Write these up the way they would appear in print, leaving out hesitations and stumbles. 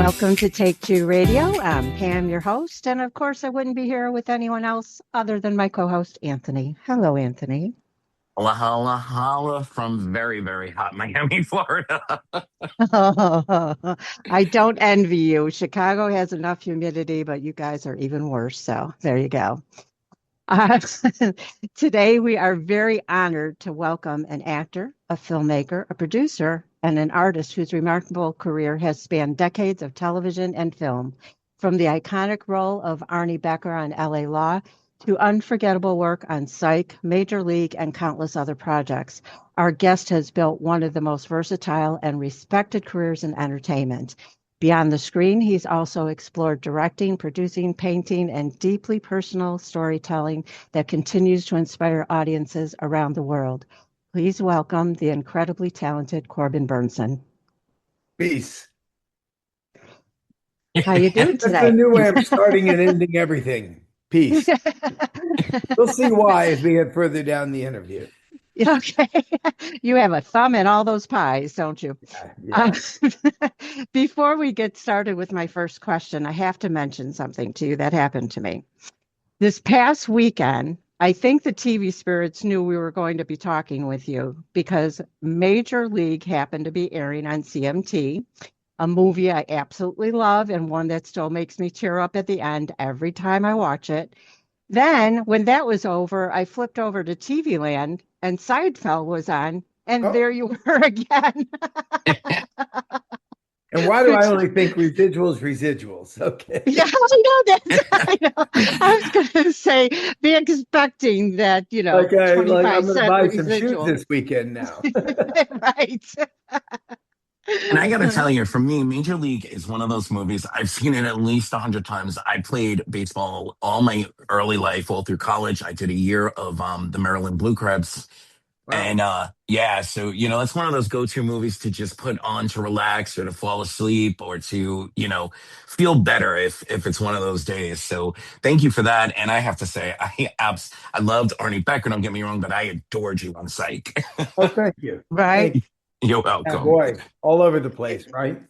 Welcome to Take Two Radio. I'm Pam, your host, and of course, I wouldn't be here with anyone else other than my co-host, Anthony. Hello, Anthony. Holla, holla, holla from very, very hot Miami, Florida. I don't envy you. Chicago has enough humidity, but you guys are even worse. So there you go. Uh, Today, we are very honored to welcome an actor, a filmmaker, a producer, and an artist whose remarkable career has spanned decades of television and film, from the iconic role of Arnie Becker on LA Law to unforgettable work on Psych, Major League, and countless other projects. Our guest has built one of the most versatile and respected careers in entertainment. Beyond the screen, he's also explored directing, producing, painting, and deeply personal storytelling that continues to inspire audiences around the world. Please welcome the incredibly talented Corbin Bernsen. Peace. How you doing That's a today? new way of starting and ending everything. Peace. We'll see why as we get further down the interview. Okay. You have a thumb in all those pies, don't you? Yeah. Before we get started with my first question, I have to mention something to you that happened to me. This past weekend, I think the TV spirits knew we were going to be talking with you because Major League happened to be airing on CMT, a movie I absolutely love and one that still makes me tear up at the end every time I watch it. Then, when that was over, I flipped over to TV Land and Seinfeld was on, and Oh, there you were again. and why do I Which, only think residuals, residuals? Okay. yeah, I know that. I know. I was going to say, be expecting that, Okay, like I'm 25 going to cent buy some shoes residual. this weekend now. Right. And I got to tell you, for me, Major League is one of those movies. I've seen it at least 100 times. I played baseball all my early life, all through college. I did a year of the Maryland Blue Crabs. Wow. And yeah, so, it's one of those go to movies to just put on to relax or to fall asleep or to, feel better if it's one of those days. So thank you for that. And I have to say, I loved Arnie Becker, don't get me wrong, but I adored you on Psych. Oh, thank you. Right. Thank you. You're Yeah, welcome. boy, all over the place, right?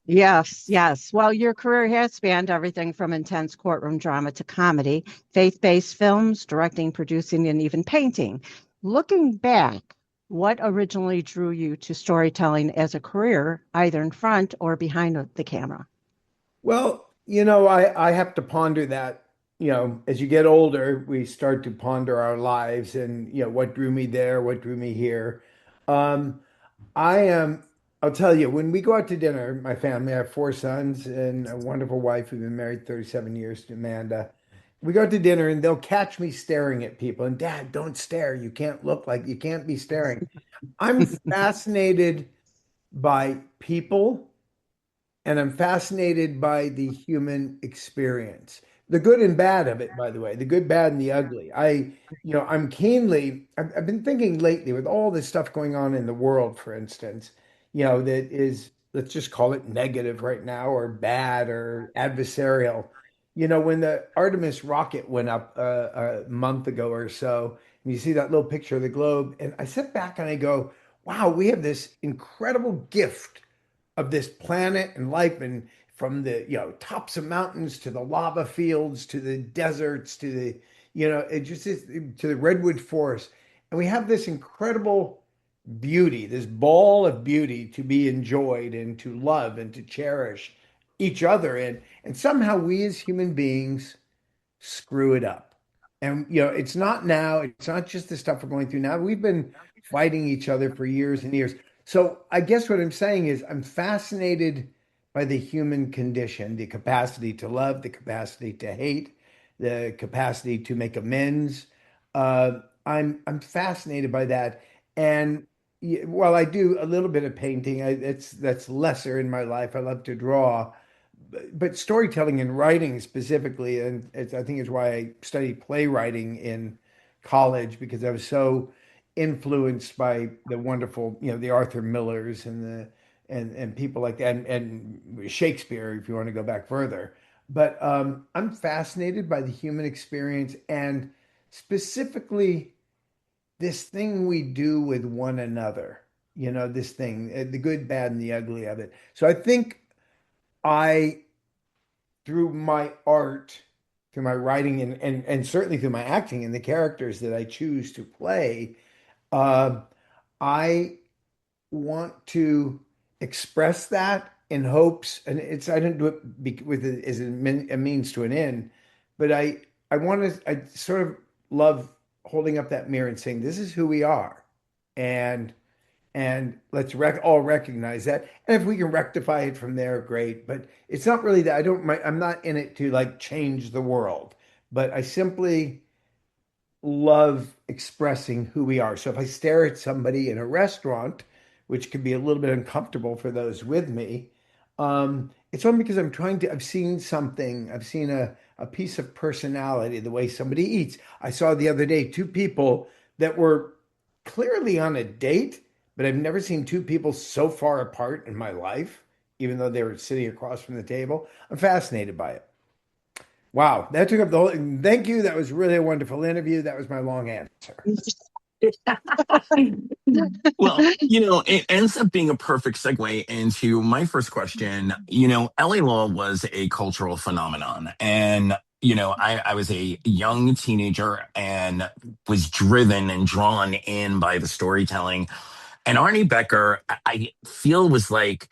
Yes, yes. Well, your career has spanned everything from intense courtroom drama to comedy, faith-based films, directing, producing, and even painting. Looking back, what originally drew you to storytelling as a career, either in front or behind the camera? Well, I have to ponder that. As you get older, we start to ponder our lives and, what drew me there, what drew me here. Um, I am, I'll tell you, when we go out to dinner, my family, I have four sons and a wonderful wife. We've been married 37 years to Amanda. We go out to dinner and they'll catch me staring at people. And Dad, don't stare. You can't look like you can't be staring. I'm fascinated by people and I'm fascinated by the human experience, the good and bad of it, by the way, the good, bad, and the ugly. I've been thinking lately with all this stuff going on in the world, for instance, that is, let's just call it negative right now or bad or adversarial. When the Artemis rocket went up a month ago or so, and you see that little picture of the globe, and I sit back and I go, wow, we have this incredible gift of this planet and life, and from the tops of mountains to the lava fields to the deserts to the it just is to the redwood forest, and we have this incredible beauty, this ball of beauty to be enjoyed and to love and to cherish each other in, and somehow we as human beings screw it up. And it's not now, it's not just the stuff we're going through now. We've been fighting each other for years and years. So I guess what I'm saying is I'm fascinated by the human condition, the capacity to love, the capacity to hate, the capacity to make amends. I'm fascinated by that. And while I do a little bit of painting, that's lesser in my life. I love to draw, but storytelling and writing specifically, and I think is why I studied playwriting in college because I was so influenced by the wonderful, the Arthur Millers and and people like that, and Shakespeare, if you want to go back further. But I'm fascinated by the human experience and specifically this thing we do with one another. This thing, the good, bad, and the ugly of it. So I think I, through my art, through my writing, and certainly through my acting and the characters that I choose to play, uh, I want to express that in hopes, and it's I didn't do it with it as a means to an end, but I want to I sort of love holding up that mirror and saying this is who we are, and let's all recognize that. And if we can rectify it from there, great. But it's not really that I'm not in it to like change the world, but I simply love expressing who we are. So if I stare at somebody in a restaurant, which can be a little bit uncomfortable for those with me, it's only because I've seen something, I've seen a piece of personality, the way somebody eats. I saw the other day two people that were clearly on a date, but I've never seen two people so far apart in my life, even though they were sitting across from the table. I'm fascinated by it. Wow, that took up the whole. Thank you. That was really a wonderful interview. That was my long answer. Well, it ends up being a perfect segue into my first question. LA Law was a cultural phenomenon. And, I was a young teenager and was driven and drawn in by the storytelling. And Arnie Becker, I feel, was like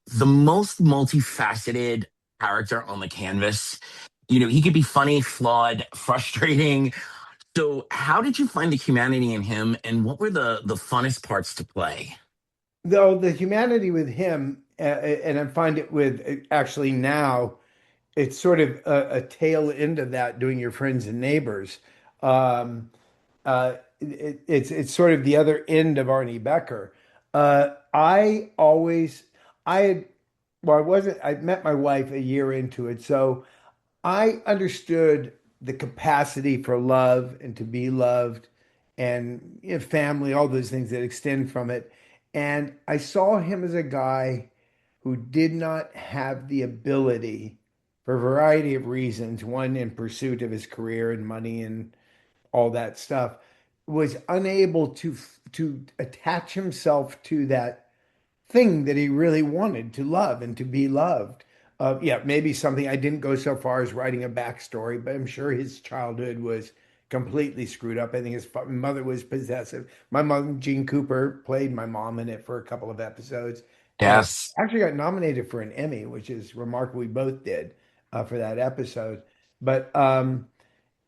the most multifaceted character on the canvas. He could be funny, flawed, frustrating. So, how did you find the humanity in him, and what were the funnest parts to play? Though the humanity with him, and I find it with actually now, it's sort of a tail end of that doing your friends and neighbors. Um, it's sort of the other end of Arnie Becker. I always I had well I wasn't I met my wife a year into it, so I understood the capacity for love and to be loved and family, all those things that extend from it. And I saw him as a guy who did not have the ability, for a variety of reasons, one in pursuit of his career and money and all that stuff, was unable to attach himself to that thing that he really wanted to love and to be loved. Yeah, maybe something I didn't go so far as writing a backstory, but I'm sure his childhood was completely screwed up. I think his mother was possessive. My mom, Jean Cooper, played my mom in it for a couple of episodes, and Yes. actually got nominated for an Emmy, which is remarkable. We both did for that episode. But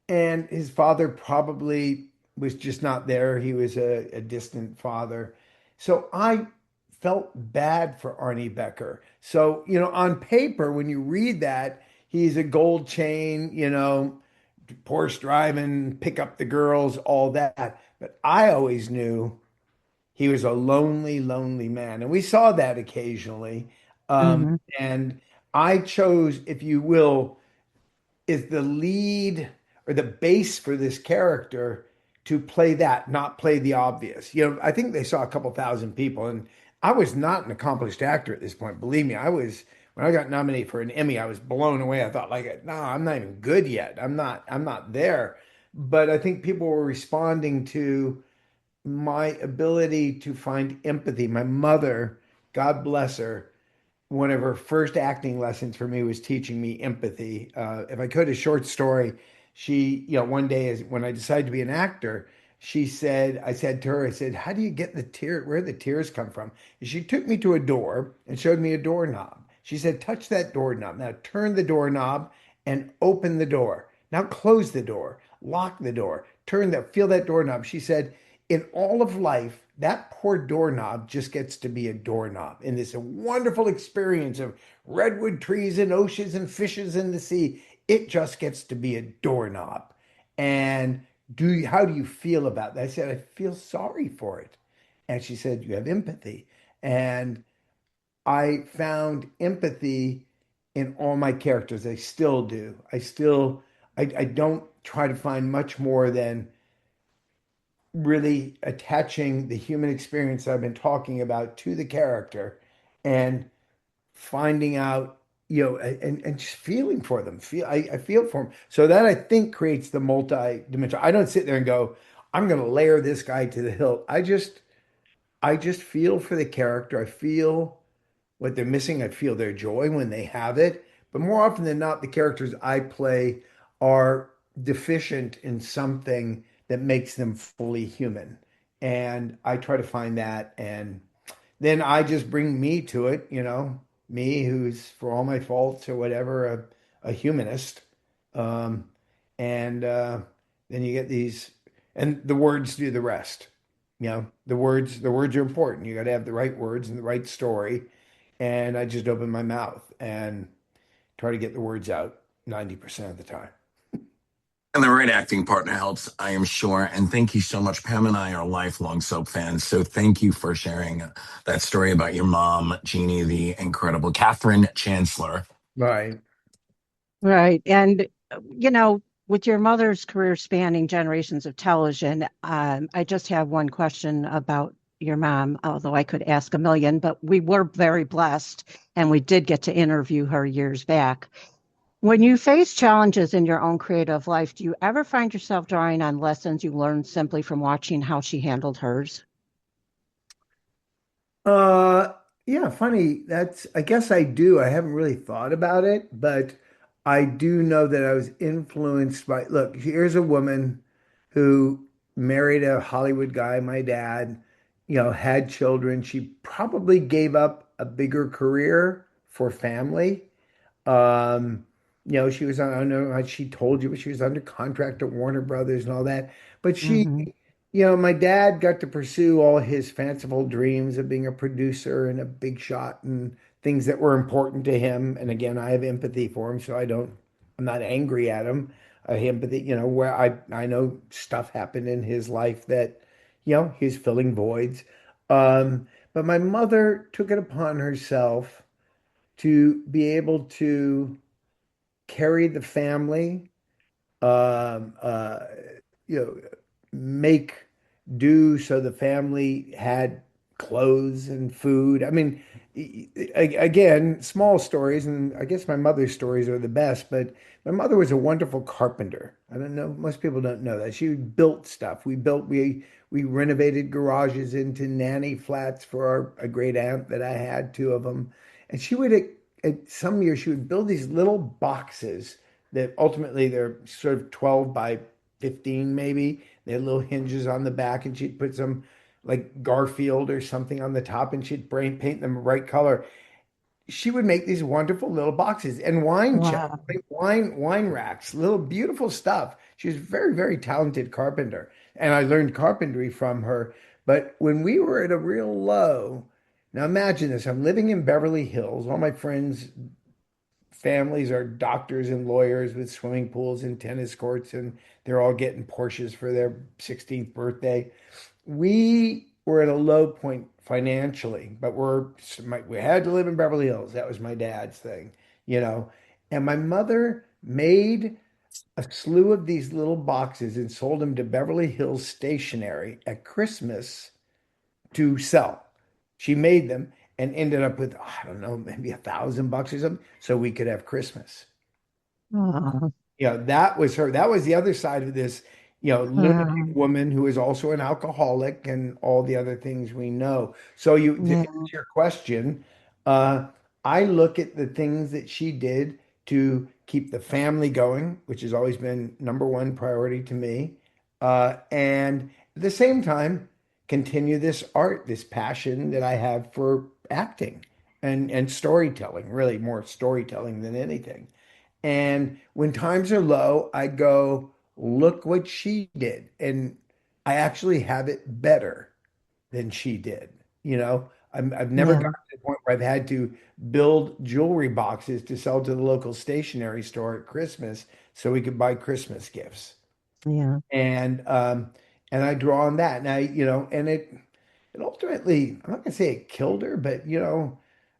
and his father probably was just not there. He was a distant father. So I felt bad for Arnie Becker. So, on paper, when you read that, he's a gold chain, Porsche driving, pick up the girls, all that. But I always knew he was a lonely, lonely man. And we saw that occasionally. Um, Mhm. and I chose, if you will, is the lead or the base for this character to play that, not play the obvious. I think they saw a couple thousand people, and I was not an accomplished actor at this point. Believe me, I was when I got nominated for an Emmy, I was blown away. I thought, like, no, I'm not even good yet. I'm not there. But I think people were responding to my ability to find empathy. My mother, God bless her, one of her first acting lessons for me was teaching me empathy. If I could, a short story. She, one day is when I decided to be an actor, I said to her, I said, how do you get the tear, where the tears come from? And she took me to a door and showed me a doorknob. She said, touch that doorknob. Now turn the doorknob and open the door. Now close the door, lock the door, feel that doorknob. She said, in all of life, that poor doorknob just gets to be a doorknob in this wonderful experience of redwood trees and oceans and fishes in the sea. It just gets to be a doorknob. And how do you feel about that? I said, I feel sorry for it. And she said, you have empathy. And I found empathy in all my characters. I still do. I don't try to find much more than really attaching the human experience I've been talking about to the character and finding out, and just feeling for them. I feel for them. So that I think creates the multi-dimensional. I don't sit there and go, I'm going to layer this guy to the hilt. I just feel for the character. I feel what they're missing. I feel their joy when they have it. But more often than not, the characters I play are deficient in something that makes them fully human. And I try to find that. And then I just bring me to it, me who's, for all my faults or whatever, a humanist. Um, and then you get these, and the words do the rest. The words are important. You got to have the right words and the right story. And I just open my mouth and try to get the words out 90% of the time. And the right acting partner helps, I am sure. And thank you so much. Pam and I are lifelong soap fans. So thank you for sharing that story about your mom, Jeannie, the incredible Catherine Chancellor. Right. Right. And, with your mother's career spanning generations of television, I just have one question about your mom, although I could ask a million, but we were very blessed and we did get to interview her years back. When you face challenges in your own creative life, do you ever find yourself drawing on lessons you learned simply from watching how she handled hers? Uh, yeah, funny. I guess I do. I haven't really thought about it, but I do know that I was influenced by, look, here's a woman who married a Hollywood guy, my dad, had children. She probably gave up a bigger career for family. Um, she was on, I don't know how she told you, but she was under contract at Warner Brothers and all that. But Hmm. my dad got to pursue all his fanciful dreams of being a producer and a big shot and things that were important to him. And again, I have empathy for him, so I'm not angry at him. Empathy, where I know stuff happened in his life that, he's filling voids. But my mother took it upon herself to be able to carry the family, um, uh, you know, make do so the family had clothes and food. I mean, again, small stories, and I guess my mother's stories are the best, but my mother was a wonderful carpenter. I don't know, most people don't know that. She built stuff. We renovated garages into nanny flats for a great aunt that I had, two of them. And she would at some years she would build these little boxes that ultimately they're sort of 12 by 15 maybe. They had little hinges on the back, and she'd put some like Garfield or something on the top, and she'd paint them a bright color. She would make these wonderful little boxes and wine chests, Wow. like wine racks, little beautiful stuff. She was a very, very talented carpenter, and I learned carpentry from her. But when we were at a real low, now imagine this, I'm living in Beverly Hills. All my friends' families are doctors and lawyers with swimming pools and tennis courts, and they're all getting Porsches for their 16th birthday. We were at a low point financially, but we had to live in Beverly Hills. That was my dad's thing, you know. And my mother made a slew of these little boxes and sold them to Beverly Hills Stationery at Christmas to sell. She made them and ended up with, I don't know, maybe $1,000 or something, so we could have Christmas. Oh, That was her. That was the other side of this, lunatic um, woman who is also an alcoholic and all the other things we know. So to answer yeah, your question, uh, I look at the things that she did to keep the family going, which has always been number one priority to me. And at the same time, continue this art, this passion that I have for acting and storytelling, really more storytelling than anything. And when times are low, I go, look what she did. And I actually have it better than she did. I've never yeah, gotten to the point where I've had to build jewelry boxes to sell to the local stationery store at Christmas so we could buy Christmas gifts. yeah, And I draw on that. Now, and it ultimately, I'm not gonna say it killed her, but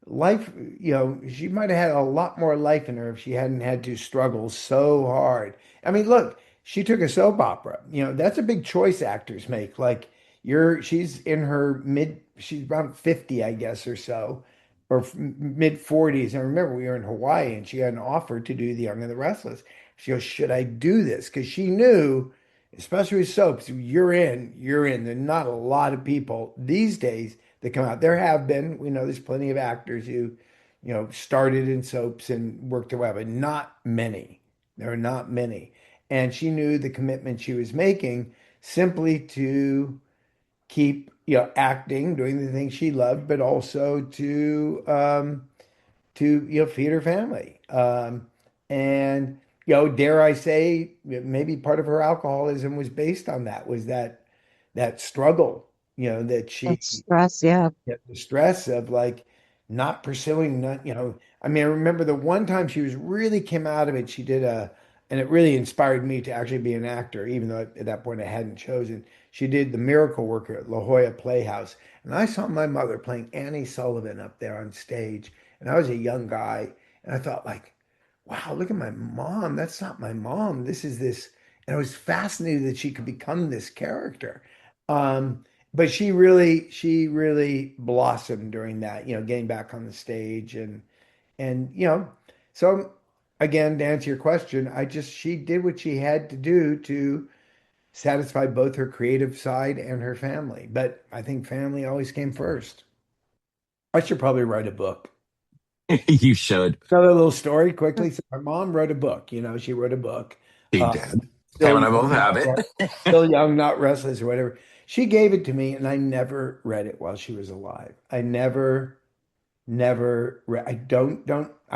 life, she might have had a lot more life in her if she hadn't had to struggle so hard. I mean, look, she took a soap opera. That's a big choice actors make. Like she's in her she's around 50, I guess, or so, or mid 40s. And remember, we were in Hawaii and she had an offer to do The Young and the Restless. She goes, should I do this? Because she knew especially with soaps, you're in. There's not a lot of people these days that come out. There have been, we know there's plenty of actors who, started in soaps and worked their way up, but not many. There are not many. And she knew the commitment she was making simply to keep, acting, doing the things she loved, but also to feed her family. And dare I say, maybe part of her alcoholism was based on that, was that struggle, that she, That's stress. Yeah. the stress of like not pursuing, not, I mean, I remember the one time she was really came out of it, she did and it really inspired me to actually be an actor, even though at that point I hadn't chosen. She did The Miracle Worker at La Jolla Playhouse. And I saw my mother playing Annie Sullivan up there on stage. And I was a young guy. And I thought, like, wow, look at my mom. That's not my mom. This is this. And I was fascinated that she could become this character. But she really blossomed during that, getting back on the stage and so again, to answer your question, she did what she had to do to satisfy both her creative side and her family. But I think family always came first. I should probably write a book. You should. Another little story quickly. So my mom wrote a book, she wrote a book. He Uh, did. Pam still and I both young, have still it. young, not restless or whatever. She gave it to me and I never read it while she was alive. I never I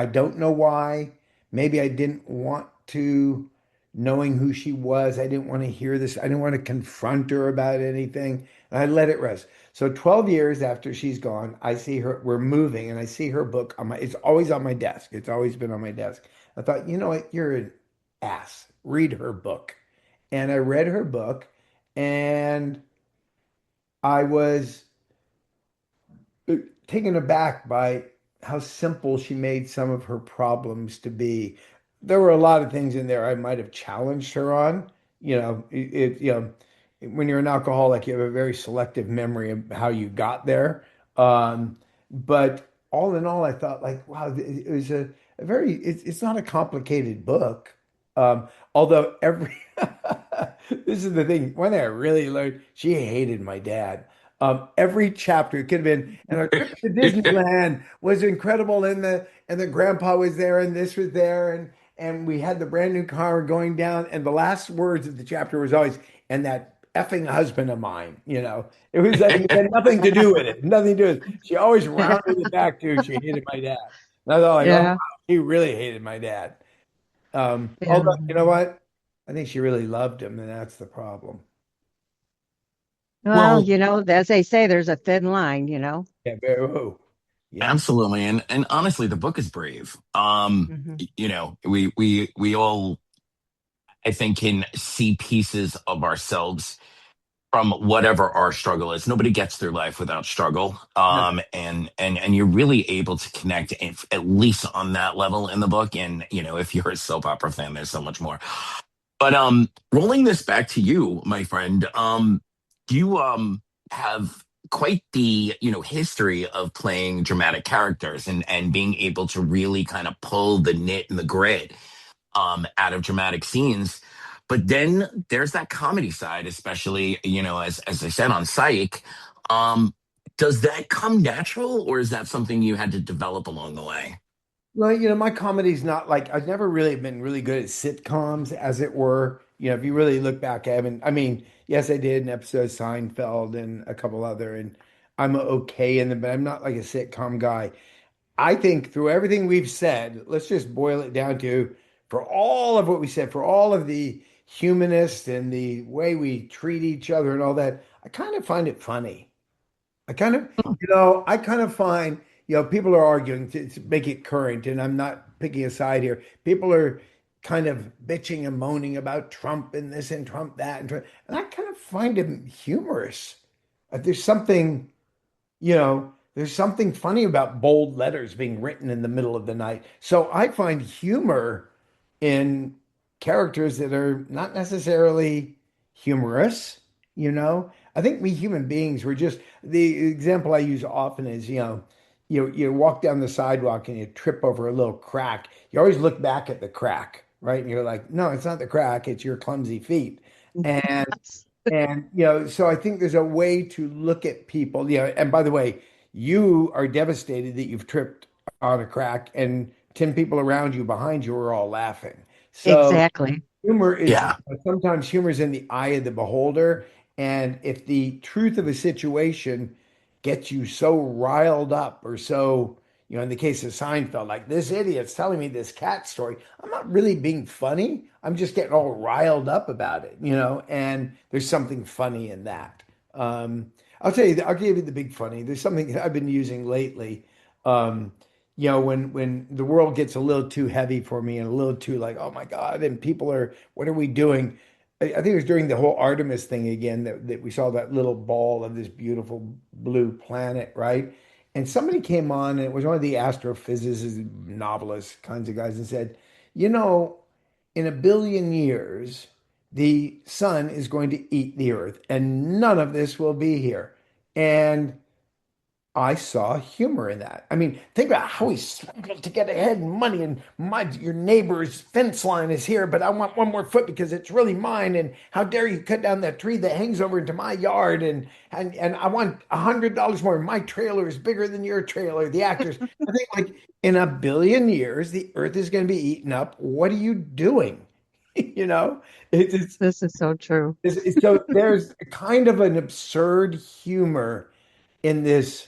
don't know why. Maybe I didn't want to, knowing who she was. I didn't want to hear this. I didn't want to confront her about anything. And I let it rest. So 12 years after she's gone, I see her, we're moving and I see her book on it's always on my desk. It's always been on my desk. I thought, you know what? You're an ass. Read her book. And I read her book and I was taken aback by how simple she made some of her problems to be. There were a lot of things in there I might have challenged her on. When you're an alcoholic, you have a very selective memory of how you got there. But all in all, I thought like, wow, it was a very, it's not a complicated book. Although this is the thing, one thing I really learned, she hated my dad. Every chapter, it could have been, and our trip to Disneyland was incredible, and the grandpa was there, and this was there, and we had the brand new car going down, and the last words of the chapter was always, and that effing husband of mine, it was like it had nothing to do with it, nothing to do with it. She always rounded it back to she hated my dad. And I thought like, oh, wow, Yeah. he really hated my dad. Although, Yeah. you know what? I think she really loved him, and that's the problem. Well, Well, as they say, there's a thin line. Yeah, very, oh, yeah. absolutely. And honestly, the book is brave. Hmm. We all, I think, can see pieces of ourselves from whatever our struggle is. Nobody gets through life without struggle. No. And you're really able to connect at least on that level in the book. And, if you're a soap opera fan, there's so much more. But rolling this back to you, my friend, you have quite the history of playing dramatic characters and being able to really kind of pull the knit and the grit out of dramatic scenes. But then there's that comedy side, especially as I said on Psych. Um, does that come natural, or is that something you had to develop along the way? Well, my comedy's not like I've never really been really good at sitcoms, as it were. If you really look back, I haven't. I mean, yes, I did an episode of Seinfeld and a couple other, and I'm okay in them, but I'm not like a sitcom guy. I think through everything we've said, let's just boil it down to for all of what we said, for all of the humanist and the way we treat each other and all that, I kind of find it funny. I kind of find, people are arguing to make it current, and I'm not picking a side here. People are kind of bitching and moaning about Trump and this and Trump that and I kind of find him humorous. There's something, there's something funny about bold letters being written in the middle of the night. So I find humor in characters that are not necessarily humorous, I think we human beings were just the example I use often is, you walk down the sidewalk and you trip over a little crack. You always look back at the crack, right? And you're like, no, it's not the crack, it's your clumsy feet. And so I think there's a way to look at people. And by the way, you are devastated that you've tripped on a crack, and 10 people around you behind you are all laughing. So Exactly. humor is Yeah. sometimes humor is in the eye of the beholder. And if the truth of a situation gets you so riled up or so, in the case of Seinfeld, like this idiot's telling me this cat story, I'm not really being funny. I'm just getting all riled up about it, and there's something funny in that. I'll tell you, I'll give you the big funny. There's something that I've been using lately. Um, when the world gets a little too heavy for me and a little too like, oh my God, and people are, what are we doing? I think it was during the whole Artemis thing again that we saw that little ball of this beautiful blue planet, right? And somebody came on, and it was one of the astrophysicists, novelists kinds of guys, and said, you know, in a billion years, the sun is going to eat the earth, and none of this will be here. And I saw humor in that. I mean, think about how he struggled to get ahead in money, and your neighbor's fence line is here, but I want one more foot because it's really mine. And how dare you cut down that tree that hangs over into my yard? And I want $100 more. My trailer is bigger than your trailer. The actors. I think like in a billion years, the earth is going to be eaten up. What are you doing? You know, it's, This is so true. so there's kind of an absurd humor in this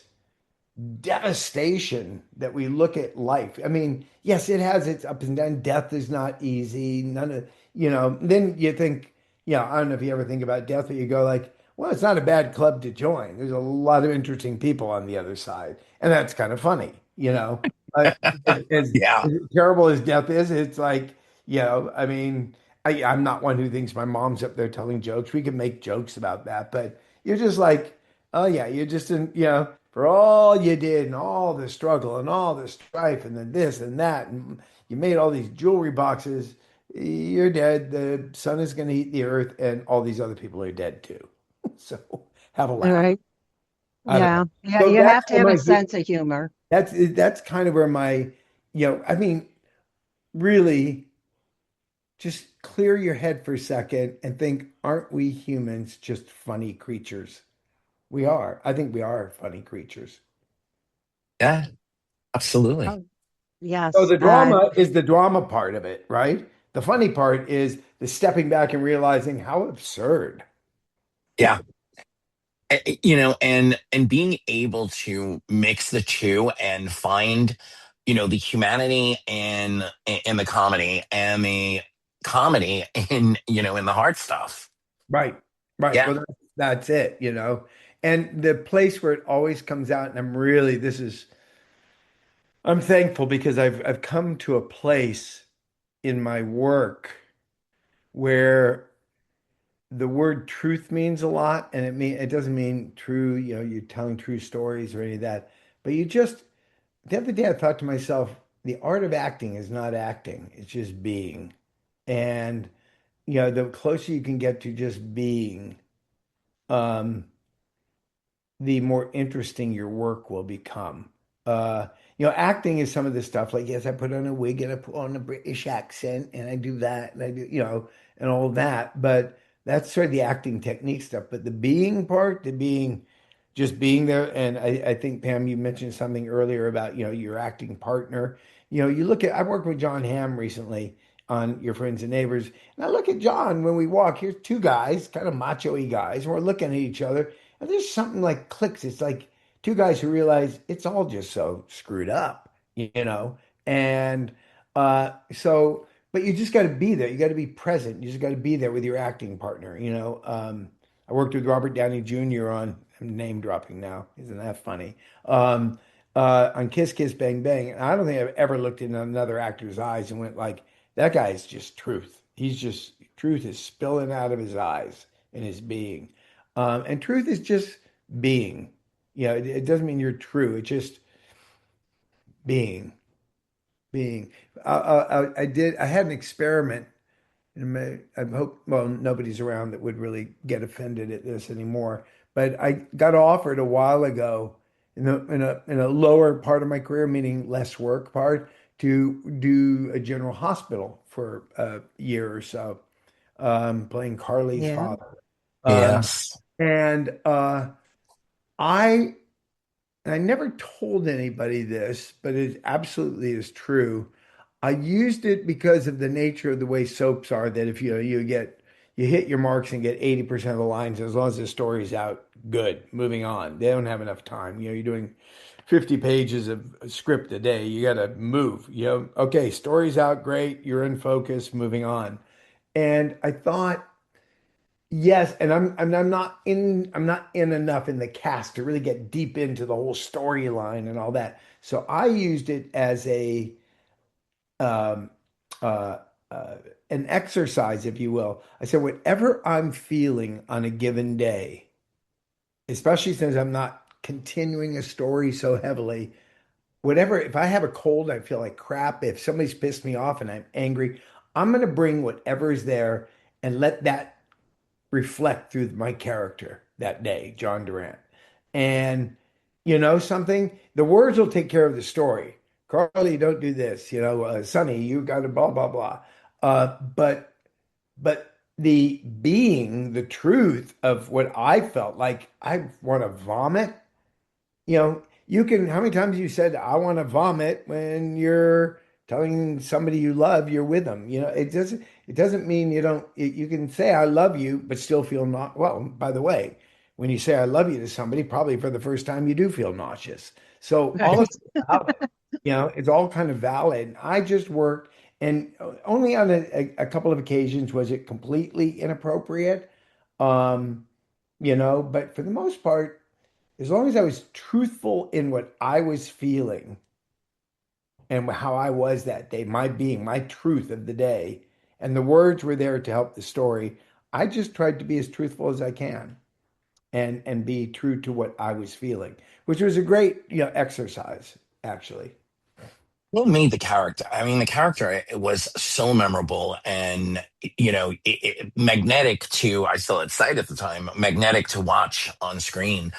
devastation that we look at life. I mean, yes, it has its ups and downs. Death is not easy. None of, then you think, I don't know if you ever think about death, but you go like, well, it's not a bad club to join. There's a lot of interesting people on the other side. And that's kind of funny. But Yeah. as terrible as death is, it's like, I mean, I'm not one who thinks my mom's up there telling jokes. We can make jokes about that, but you're just like, oh yeah, you're just for all you did and all the struggle and all the strife and then this and that, and you made all these jewelry boxes, you're dead. The sun is going to eat the earth, and all these other people are dead too. So have a All laugh. right. I don't know. Yeah. Yeah. So You that's have to where have a my sense of humor. that's kind of where I mean, really, just clear your head for a second and think, aren't we humans just funny creatures? We are. I think we are funny creatures. Yeah. Absolutely. Oh, So yes. the drama is the drama part of it, right? The funny part is the stepping back and realizing how absurd. Yeah. And being able to mix the two and find, the humanity in the comedy and the comedy in the hard stuff. Right. Right. Yeah. Well, that's it. And the place where it always comes out, and I'm thankful because I've come to a place in my work where the word truth means a lot, and it doesn't mean true, you're telling true stories or any of that. But the other day I thought to myself, the art of acting is not acting, it's just being. And the closer you can get to just being, um, the more interesting your work will become. Uh, acting is some of the stuff like, yes, I put on a wig and I put on a British accent and I do that and I do, and all that. But that's sort of the acting technique stuff. But the being part, the being, just being there. And I think, Pam, you mentioned something earlier about, your acting partner. I worked with John Hamm recently on Your Friends and Neighbors. And I look at John when we walk. Here's two guys, kind of macho-y guys, and we're looking at each other. And there's something like clicks. It's like two guys who realize it's all just so screwed up. And but you just got to be there. You got to be present. You just got to be there with your acting partner. I worked with Robert Downey Jr. I'm name dropping now. Isn't that funny? On Kiss Kiss Bang Bang. And I don't think I've ever looked in another actor's eyes and went like, that guy is just truth. Truth is spilling out of his eyes and his being. And truth is just being. It doesn't mean you're true. It's just being, being. I had an experiment. I hope, well, nobody's around that would really get offended at this anymore. But I got offered a while ago in a lower part of my career, meaning less work part, to do a general hospital for a year or so. playing Carly's Yeah. father. Um, Yes. and I I never told anybody this, but it absolutely is true. I used it because of the nature of the way soaps are, that if you hit your marks and get 80% of the lines, as long as the story's out, good, moving on. They don't have enough time. You're doing 50 pages of script a day. You got to move. Okay, story's out, great. You're in focus, moving on. And I thought, yes, and I'm not in enough in the cast to really get deep into the whole storyline and all that. So I used it as a um, uh, uh, an exercise, if you will. I said, whatever I'm feeling on a given day, especially since I'm not continuing a story so heavily, whatever, if I have a cold, I feel like crap. If somebody's pissed me off and I'm angry, I'm going to bring whatever is there and let that reflect through my character that day, John Durant. And you know something? The words will take care of the story. Carly, don't do this. Sonny, you got to blah blah blah. But the being, the truth of what I felt like, I want to vomit. You can, how many times you said, I want to vomit when you're telling somebody you love you're with them? It doesn't mean you don't, you can say, I love you, but still feel not, well, by the way, when you say, I love you to somebody, probably for the first time, you do feel nauseous. So all of Right. it's valid, it's all kind of valid. I just worked, and only on a couple of occasions was it completely inappropriate. Um, but for the most part, as long as I was truthful in what I was feeling and how I was that day, my being, my truth of the day, and the words were there to help the story, I just tried to be as truthful as I can and be true to what I was feeling, which was a great, exercise, actually. What made the character? I mean, the character it was so memorable and magnetic to. I still had sight at the time, magnetic to watch on screen.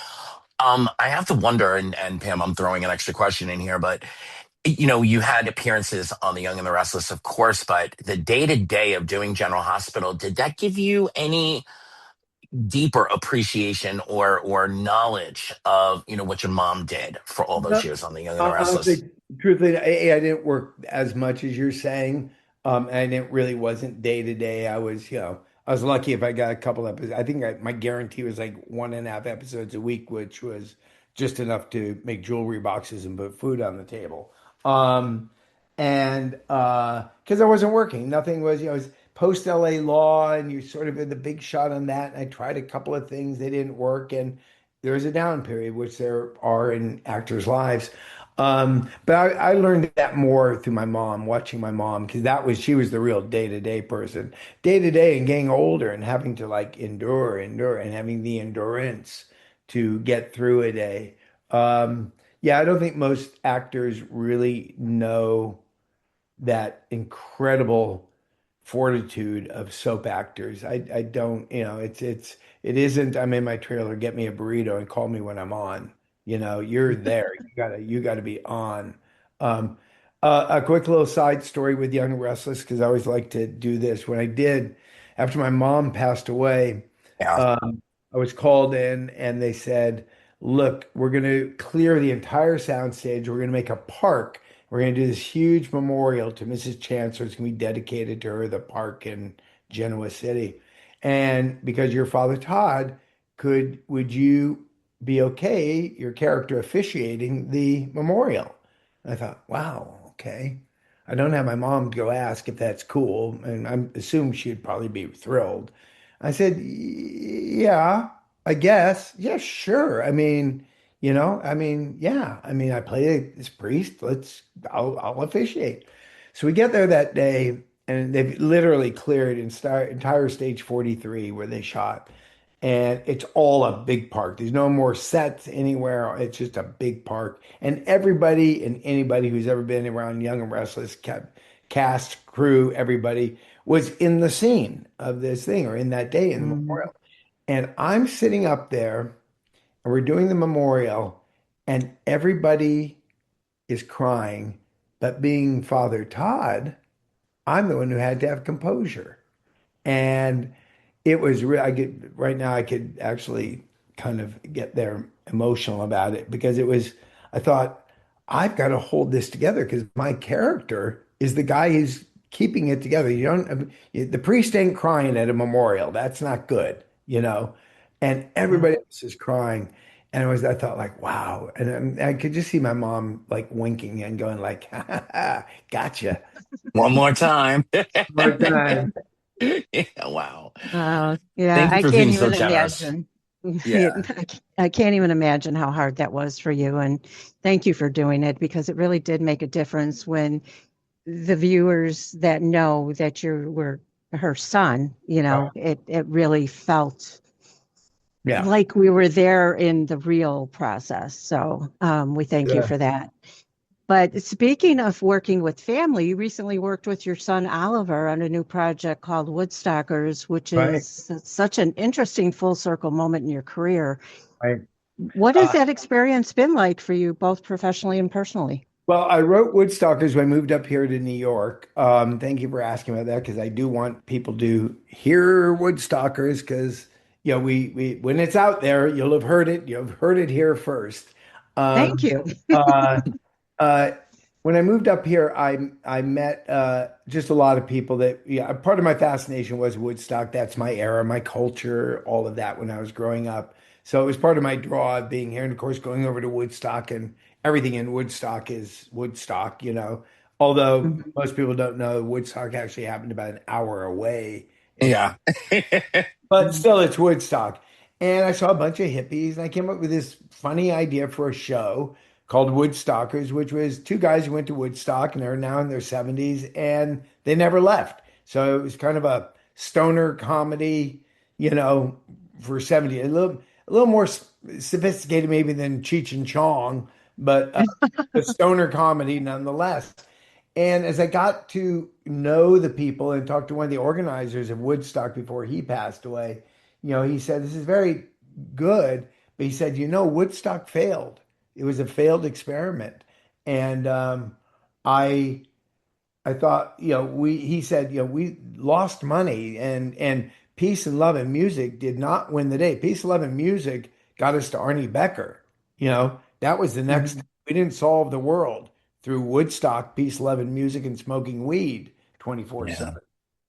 I have to wonder, and Pam, I'm throwing an extra question in here, but you had appearances on The Young and the Restless, of course, but the day to day of doing General Hospital, did that give you any deeper appreciation or knowledge of what your mom did for all those No, years on The Young and the Restless? honestly, truthfully, I didn't work as much as you're saying. And I didn't really wasn't day to day. I was lucky if I got a couple episodes. I think my guarantee was like 1.5 episodes a week, which was just enough to make jewelry boxes and put food on the table. Um, and because I wasn't working, nothing was, it was post LA Law, and you sort of had the big shot on that. And I tried a couple of things, they didn't work, and there was a down period, which there are in actors' lives. But I learned that more through my mom, watching my mom, because she was the real day-to-day person, day-to-day, and getting older and having to like endure, and having the endurance to get through a day. Yeah, I don't think most actors really know that incredible fortitude of soap actors. I don't, it isn't, I'm in my trailer, get me a burrito and call me when I'm on. You're there. You gotta be on. Um, a quick little side story with Young and Restless, because I always like to do this. When I did, after my mom passed away, Yeah. I was called in and they said, look, we're going to clear the entire soundstage. We're going to make a park. We're going to do this huge memorial to Mrs. Chancellor. It's going to be dedicated to her, the park in Genoa City. And because your father, Todd, would you be okay, your character officiating the memorial? And I thought, wow, okay. I don't have my mom go ask if that's cool, and I assume she'd probably be thrilled. I said, yeah, I guess. Yeah, sure. Yeah. I play this priest. I'll officiate. So we get there that day, and they've literally cleared entire stage 43 where they shot. And it's all a big park. There's no more sets anywhere. It's just a big park. And everybody and anybody who's ever been around Young and Restless, cast, crew, everybody was in the scene of this thing, or in that day in the Mhm. memorial. And I'm sitting up there and we're doing the memorial, and everybody is crying. But being Father Todd, I'm the one who had to have composure. And it was real. I get right now, I could actually kind of get there emotional about it because I thought, I've got to hold this together because my character is the guy who's keeping it together. You don't, the priest ain't crying at a memorial. That's not good, you know? And Yeah. everybody else is crying. And I thought like, wow. And I could just see my mom like winking and going like, ha, ha, ha, gotcha. One more time. More time. Yeah, wow. Yeah, Thank you I for can't being so even generous. imagine. Yeah. I can't even imagine how hard that was for you. And thank you for doing it because it really did make a difference when the viewers that know that you were her son, it really felt Yeah. like we were there in the real process. So we thank you Yeah. for that. But speaking of working with family, you recently worked with your son Oliver on a new project called Woodstockers, which Right. is such an interesting full circle moment in your career. Right. What has Uh, that experience been like for you, both professionally and personally? well, I wrote Woodstockers when I moved up here to New York. Thank you for asking about that because I do want people to hear Woodstockers because we when it's out there, you'll have heard it. You'll have heard it here first. Thank Um, you. uh, uh, when I moved up here, I met just a lot of people that part of my fascination was Woodstock. That's my era, my culture, all of that when I was growing up. So it was part of my draw of being here, and of course going over to Woodstock and everything in Woodstock is Woodstock, Although Mhm. most people don't know, Woodstock actually happened about an hour away. Yeah. But still, it's Woodstock. And I saw a bunch of hippies, and I came up with this funny idea for a show called Woodstockers, which was two guys who went to Woodstock and they're now in their 70s and they never left. So it was kind of a stoner comedy, you know, for 70, a little more sophisticated maybe than Cheech and Chong, but a stoner comedy nonetheless. And as I got to know the people and talk to one of the organizers of Woodstock before he passed away, he said, this is very good. But he said, Woodstock failed. It was a failed experiment. And I I thought, he said, we lost money and peace and love and music did not win the day. Peace, love, and music got us to Arnie Becker. That was the next. Mhm. We didn't solve the world through Woodstock, peace, love, and music and smoking weed Yeah. 24/7.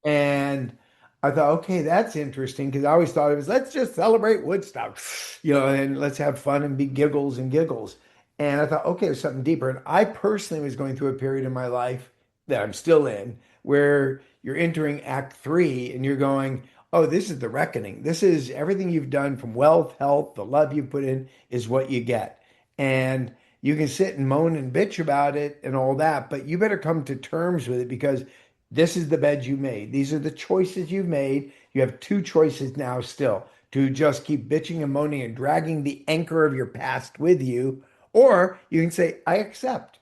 And I thought, okay, that's interesting because I always thought it was let's just celebrate Woodstock, and let's have fun and be giggles and giggles. And I thought, okay, there's something deeper. And I personally was going through a period in my life that I'm still in where you're entering Act Three and you're going, oh, this is the reckoning. This is everything you've done from wealth, health, the love you've put in is what you get. And you can sit and moan and bitch about it and all that, but you better come to terms with it because this is the bed you made. These are the choices you've made. You have two choices now still to just keep bitching and moaning and dragging the anchor of your past with you, or you can say, I accept,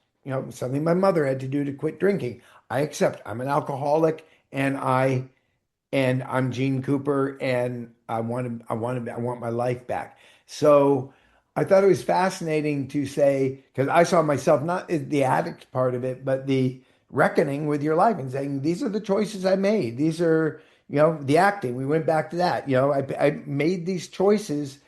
something my mother had to do to quit drinking. I accept I'm an alcoholic and I'm Gene Cooper and I want my life back. So I thought it was fascinating to say, because I saw myself not the addict part of it, but the reckoning with your life and saying, these are the choices I made. These are, the acting. We went back to that. I made these choices,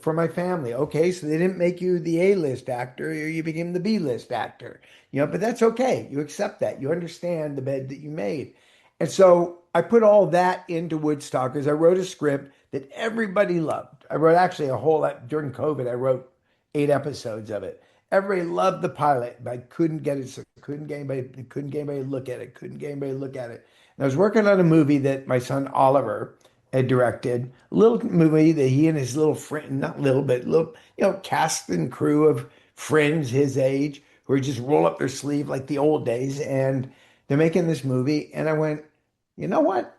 for my family. Okay, so they didn't make you the A-list actor, or you became the B-list actor. But that's okay. You accept that. You understand the bed that you made. And so I put all that into Woodstockers. I wrote a script that everybody loved. I wrote actually a whole during COVID. I wrote 8 episodes of it. Everybody loved the pilot, but I couldn't get it. So couldn't get anybody to look at it. Couldn't get anybody to look at it. And I was working on a movie that my son Oliver had directed. A little movie that he and his little friend, not little, but little, cast and crew of friends his age who would just roll up their sleeve like the old days. And they're making this movie. And I went, you know what?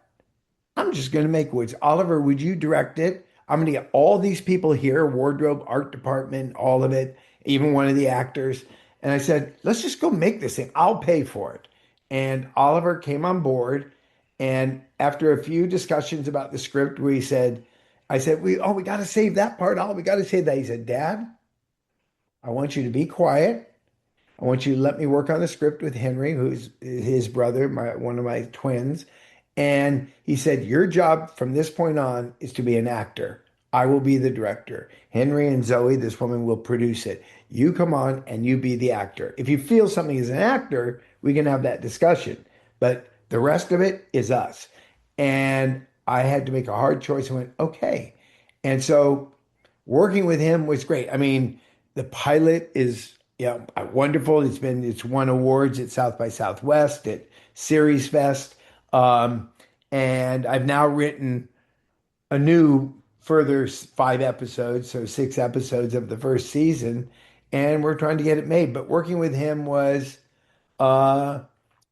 I'm just going to make Woods. Oliver, would you direct it? I'm going to get all these people here, wardrobe, art department, all of it, even one of the actors. And I said, let's just go make this thing. I'll pay for it. And Oliver came on board. And after a few discussions about the script, I said, we got to save that part. Oh, we got to save that. He said, Dad, I want you to be quiet. I want you to let me work on the script with Henry, who's his brother, one of my twins. And he said, your job from this point on is to be an actor. I will be the director. Henry and Zoe, this woman, will produce it. You come on and you be the actor. If you feel something is an actor, we can have that discussion. But the rest of it is us. And I had to make a hard choice and went, okay. And so working with him was great. I mean, the pilot is wonderful. It's won awards at South by Southwest, at Series Fest. Um, and I've now written a new further 5 episodes, so 6 episodes of the first season, and we're trying to get it made. But working with him was, uh,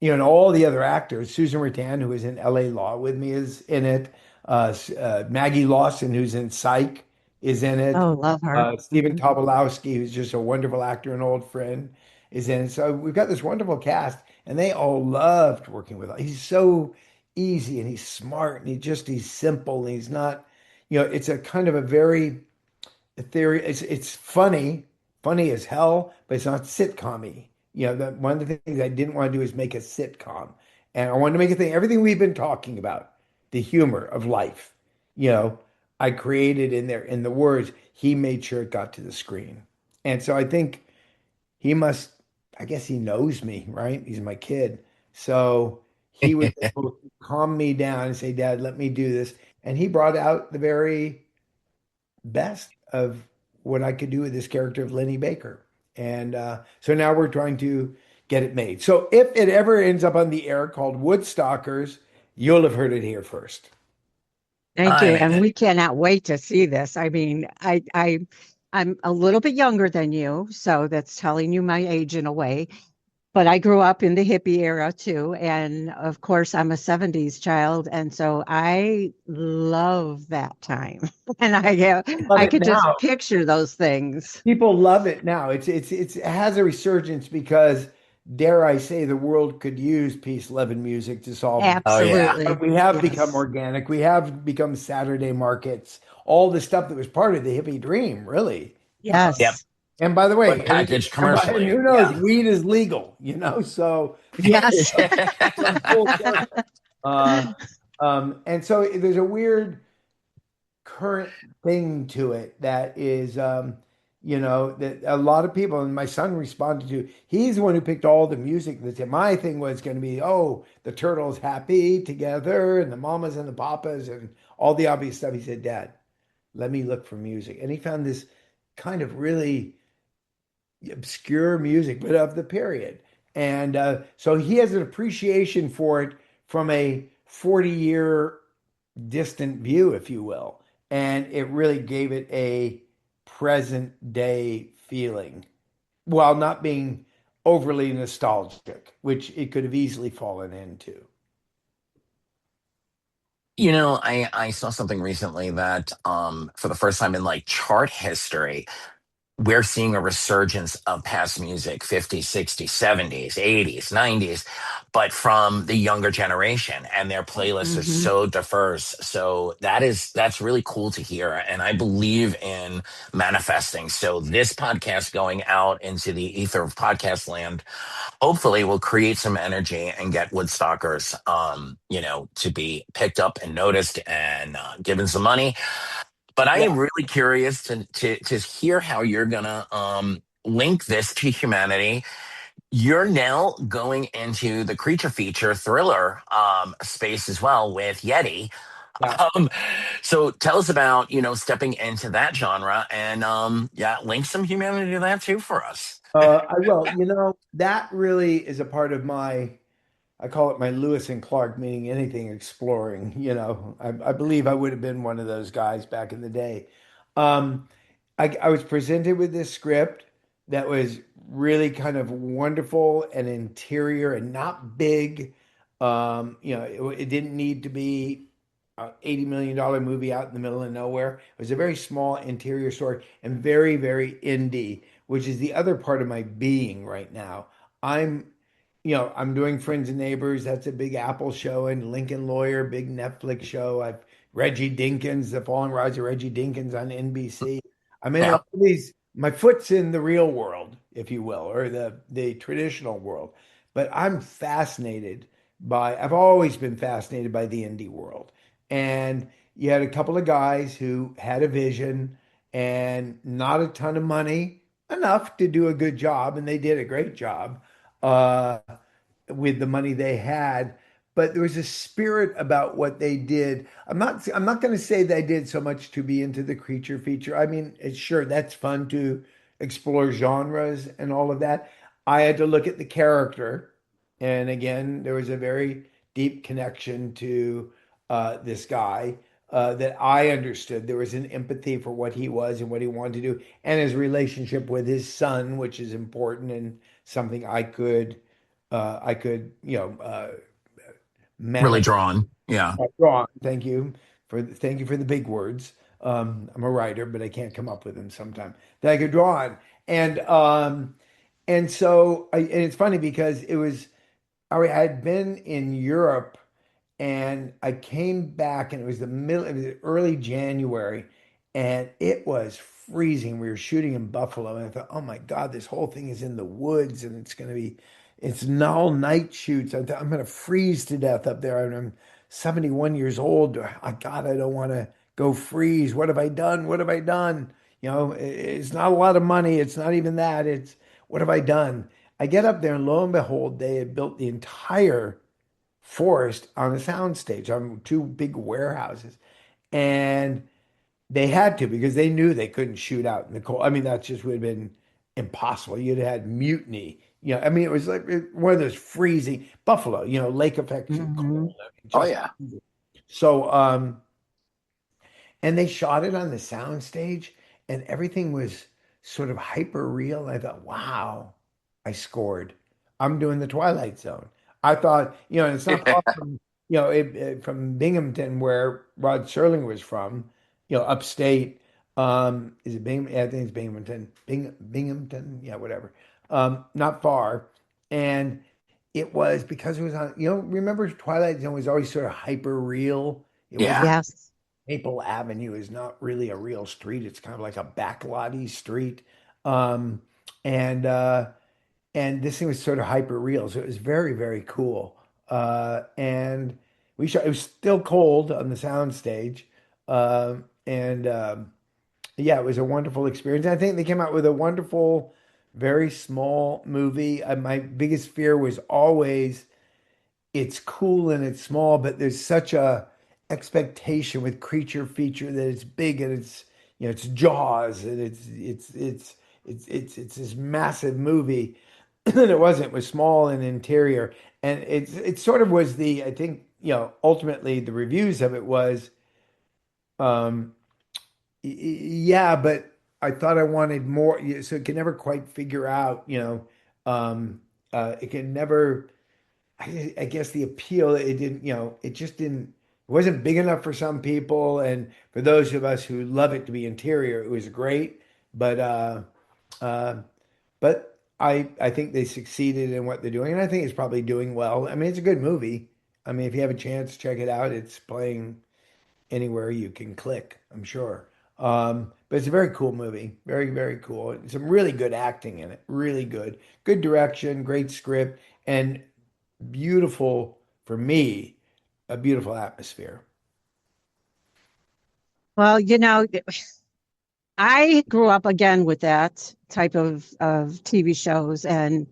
and all the other actors. Susan Rattan, who is in L.A. Law with me, is in it. Maggie Lawson, who's in Psych, is in it. Oh, love her. Stephen Tobolowsky, who's just a wonderful actor, an old friend, is in it. So we've got this wonderful cast, and they all loved working with him. He's so easy and he's smart and he's simple and he's not, it's a kind of a very theory. It's funny as hell, but it's not sitcom-y. One of the things I didn't want to do is make a sitcom. And I wanted to make a thing, everything we've been talking about, the humor of life, you know, I created in there in the words, he made sure it got to the screen. And so I think he must, I guess he knows me, right? He's my kid. So he was able to calm me down and say, Dad, let me do this. And he brought out the very best of what I could do with this character of Lenny Baker. And so now we're trying to get it made. So if it ever ends up on the air called Woodstockers, you'll have heard it here first. Thank you. I'm And we cannot wait to see this. I mean, I'm a little bit younger than you, so that's telling you my age in a way. But I grew up in the hippie era too. And of course, I'm a 70s child. And so I love that time. And Love I it could just now. picture those things. People love it now. It has a resurgence because, dare I say, the world could use peace, love, and music to solve. Oh yeah. But Absolutely. we have become Yes. organic. We have become Saturday markets. All the stuff that was part of the hippie dream, really. Yep. Yes. And by the But way, packaged and commercially. who knows, Yeah. weed is legal, so Yes. come full circle. Uh, and so there's a weird current thing to it that is, that a lot of people, and my son responded to, he's the one who picked all the music. My thing was going to be, oh, the turtles happy together and the mamas and the papas and all the obvious stuff. He said, Dad, let me look for music. And he found this kind of really obscure music, but of the period. And so he has an appreciation for it from a 40-year distant view, if you will. And it really gave it a present day feeling while not being overly nostalgic, which it could have easily fallen into. I saw something recently that for the first time in like chart history, we're seeing a resurgence of past music, 50s, 60s, 70s, 80s, 90s, but from the younger generation, and their playlists are Hmm. so diverse. So that's really cool to hear. And I believe in manifesting. So this podcast going out into the ether of podcast land hopefully will create some energy and get Woodstockers to be picked up and noticed and given some money. But I Yeah. am really curious to hear how you're gonna link this to humanity. You're now going into the creature feature thriller space as well with Yeti. Yeah. Um, so tell us about stepping into that genre and yeah, link some humanity to that too for us. I will. That really is a part of I call it my Lewis and Clark, meaning anything exploring. I believe I would have been one of those guys back in the day. Um, I was presented with this script that was really kind of wonderful and interior and not big. It didn't need to be an $80 million movie out in the middle of nowhere. It was a very small interior story and very, very indie, which is the other part of my being right now. I'm I'm doing Friends and Neighbors. That's a big Apple show, and Lincoln Lawyer, big Netflix show. I've Reggie Dinkins, The Falling Rise of Reggie Dinkins on NBC. I'm in Yeah. all these. My foot's in the real world, if you will, or the traditional world. But I'm fascinated I've always been fascinated by the indie world. And you had a couple of guys who had a vision and not a ton of money, enough to do a good job, and they did a great job. Uh, with the money they had, but there was a spirit about what they did. I'm not going to say they did so much to be into the creature feature. I mean, it's sure that's fun to explore genres and all of that. I had to look at the character, and again, there was a very deep connection to this guy. That I understood. There was an empathy for what he was and what he wanted to do, and his relationship with his son, which is important and something I could, Really manifest. drawn. Yeah. Wrong. Thank you for the big words. I'm a writer, but I can't come up with them sometimes. That I could draw on, and so and it's funny because I had been in Europe and I came back and it was early January and it was freezing. We were shooting in Buffalo and I thought, oh my God, this whole thing is in the woods and it's all night shoots. I thought I'm going to freeze to death up there. And I'm 71 years old. Oh, God, I don't want to go freeze. What have I done? What have I done? It's not a lot of money. It's not even that. It's what have I done? I get up there and lo and behold, they had built the entire forest on a soundstage on two big warehouses. And they had to because they knew they couldn't shoot out in the cold. I mean, that just would have been impossible. You'd have had mutiny. I mean, it was like one of those freezing Buffalo, lake effect Hmm. cold. I mean, Oh just yeah. so and they shot it on the soundstage, and everything was sort of hyper real. I thought, wow, I scored. I'm doing the Twilight Zone. I thought, and it's not far from, from Binghamton, where Rod Serling was from, upstate. Is it Binghamton? Yeah, I think it's Binghamton. Binghamton, yeah, whatever. Not far. And it was because it was on, remember Twilight Zone was always sort of hyper real. It wasn't Yeah. Yes. Maple Avenue is not really a real street. It's kind of like a backlotty street. Um, and and this thing was sort of hyper real. So it was very, very cool. And we shot, it was still cold on the sound stage. And yeah, it was a wonderful experience. I think they came out with a wonderful, very small movie. My biggest fear was always it's cool and it's small, but there's such a expectation with creature feature that it's big and it's Jaws and it's this massive movie. And it wasn't. It was small and interior, and it sort of was the I think ultimately the reviews of it was um yeah, but I thought I wanted more. So it can never quite figure out it can never. I guess the appeal, it didn't, it just didn't, it wasn't big enough for some people. And for those of us who love it to be interior, it was great. But, uh, but I think they succeeded in what they're doing. And I think it's probably doing well. I mean, it's a good movie. I mean, if you have a chance, check it out. It's playing anywhere you can click, I'm sure. But it's a very cool movie. Very, very cool. Some really good acting in it. Really good. Good direction, great script. And beautiful for me, a beautiful atmosphere. Well, I grew up again with that type of TV shows. And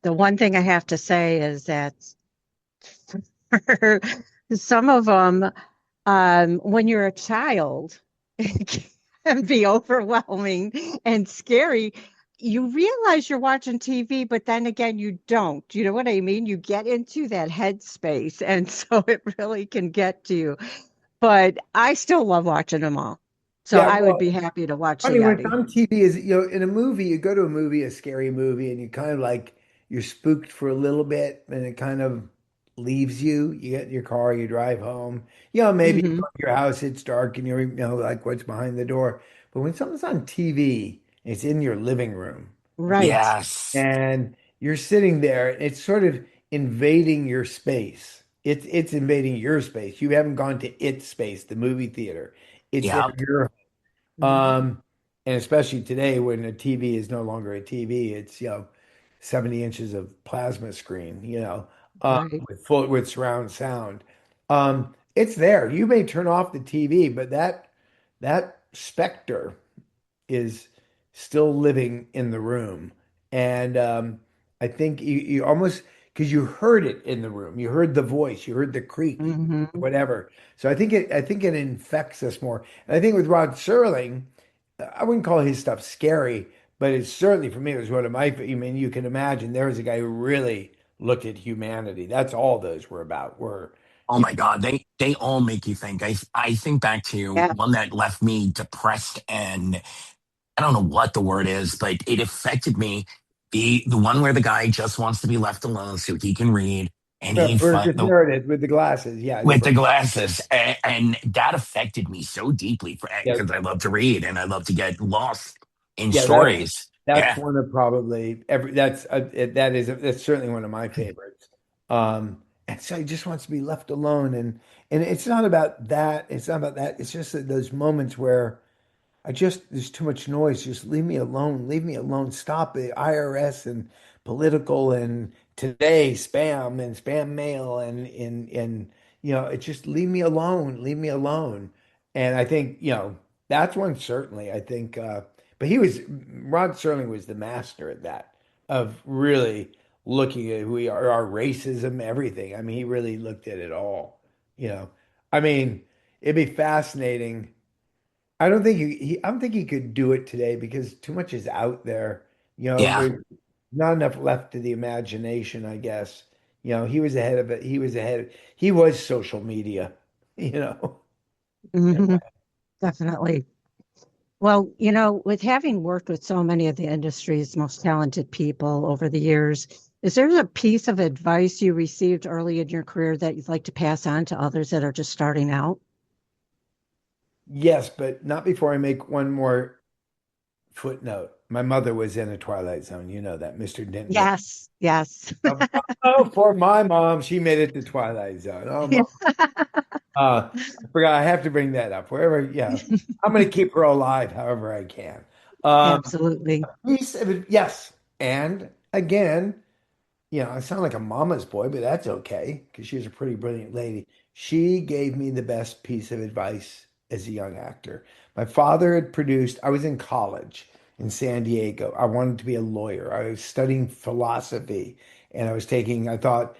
the one thing I have to say is that some of them, when you're a child, it can be overwhelming and scary. You realize you're watching TV, but then again, you don't. You know what I mean? You get into that headspace, and so it really can get to you. But I still love watching them all. So Yeah, I would be well, happy to watch I the mean, when it's Yeti. on TV, is in a movie, you go to a movie, a scary movie, and you kind of like you're spooked for a little bit, and it kind of leaves you. You get in your car, you drive home. Maybe you Hmm. go to your house, it's dark, and you're like what's behind the door. But when something's on TV, it's in your living room, Right. Yes. and you're sitting there, it's sort of invading your space. It's invading your space. You haven't gone to its space, the movie theater. It's there. Yep. Um, and especially today when a TV is no longer a TV, it's 70 inches of plasma screen. Right. with surround sound. It's there. You may turn off the TV, but that specter is still living in the room. And I think you almost because you heard it in the room, you heard the voice, you heard the creak, Hmm. whatever. So I think it infects us more. And I think with Rod Serling, I wouldn't call his stuff scary, but it's certainly for me it was one of my. I mean, you can imagine there was a guy who really looked at humanity. That's all those were about. Were Oh you my God, they all make you think. I think back to Yeah. one that left me depressed, and I don't know what the word is, but it affected me. The one where the guy just wants to be left alone so he can read, and know, he Burgess the Meredith with the glasses? Yeah, with the glasses, and that affected me so deeply yeah, because I love to read and I love to get lost in yeah. That's stories. that's Yeah, one of probably every. That's certainly one of my favorites. And so he just wants to be left alone, and it's not about that. It's not about that. It's just that those moments where there's too much noise. Just leave me alone. Leave me alone. Stop the IRS and political and today spam mail it just leave me alone. Leave me alone. And I think, that's one certainly. I think, but Rod Serling was the master at that, of really looking at who we are, our racism, everything. I mean, he really looked at it all, you know. I mean, it'd be fascinating. I don't think he could do it today because too much is out there. yeah. There's not enough left to the imagination, I guess. He was ahead of it. He was social media, you know. Hmm. Definitely. Well, with having worked with so many of the industry's most talented people over the years, is there a piece of advice you received early in your career that you'd like to pass on to others that are just starting out? Yes, but not before I make one more footnote. My mother was in a Twilight Zone. You know that, Mr. Denton. Yes, yes. Oh, for my mom, she made it to Twilight Zone. Oh, Yeah. I forgot. I have to bring that up. Wherever, yeah, I'm going to keep her alive however I can. Um, Absolutely. yes, and again, I sound like a mama's boy, but that's okay because she's a pretty brilliant lady. She gave me the best piece of advice as a young actor. My father had produced. I was in college in San Diego. I wanted to be a lawyer. I was studying philosophy, and I thought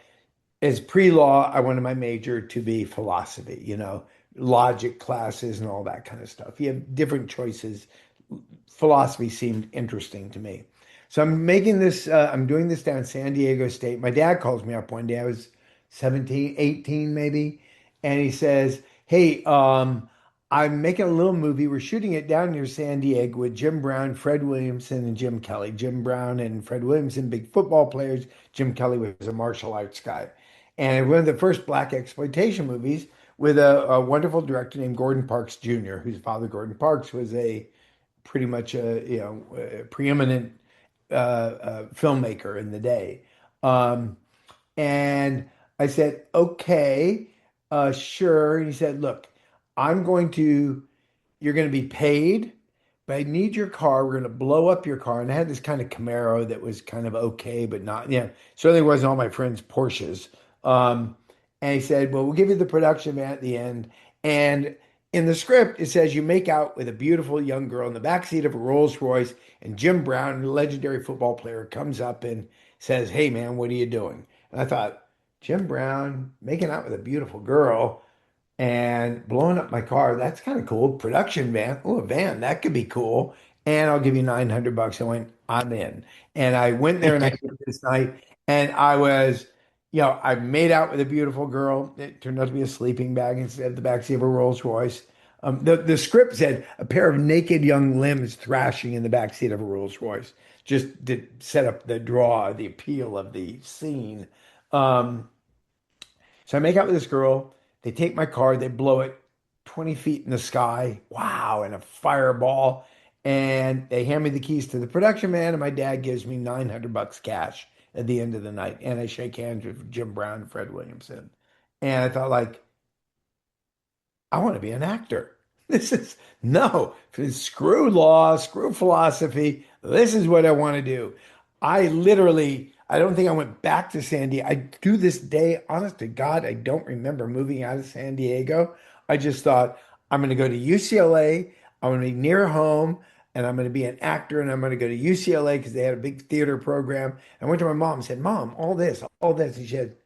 as pre-law, I wanted my major to be philosophy, logic classes and all that kind of stuff. You have different choices. Philosophy seemed interesting to me. So I'm doing this down in San Diego State. My dad calls me up one day. I was 17, 18 maybe. And he says, "Hey, I'm making a little movie. We're shooting it down near San Diego with Jim Brown, Fred Williamson, and Jim Kelly. Jim Brown and Fred Williamson, big football players. Jim Kelly was a martial arts guy. And one of the first black exploitation movies with a wonderful director named Gordon Parks Jr., whose father, Gordon Parks, was a pretty much a preeminent filmmaker in the day. And I said, okay, sure. And he said, look, I'm going to, you're going to be paid, but I need your car. We're going to blow up your car. And I had this kind of Camaro that was kind of okay, but not, certainly wasn't all my friends' Porsches. Um, and he said, well, we'll give you the production van at the end. And in the script, it says you make out with a beautiful young girl in the backseat of a Rolls Royce, and Jim Brown, a legendary football player, comes up and says, hey, man, what are you doing? And I thought, Jim Brown making out with a beautiful girl and blowing up my car. That's kind of cool. Production van. Oh, a van. That could be cool. And I'll give you 900 bucks. I went, I'm in. And I went there and I did this night and I made out with a beautiful girl. It turned out to be a sleeping bag instead of the backseat of a Rolls Royce. The script said a pair of naked young limbs thrashing in the backseat of a Rolls Royce, just to set up the appeal of the scene. Um, so I make out with this girl. They take my car, they blow it 20 feet in the sky. Wow, and a fireball. And they hand me the keys to the production man, and my dad gives me 900 bucks cash at the end of the night. And I shake hands with Jim Brown and Fred Williamson. And I thought, like, I want to be an actor. This is no, screw law, screw philosophy. This is what I want to do. I I don't think I went back to San Diego. I do this day, honest to God, I don't remember moving out of San Diego. I just thought I'm going to go to UCLA. I'm going to be near home and I'm going to be an actor and I'm going to go to UCLA because they had a big theater program. I went to my mom and said, Mom, all this, all this. And she said,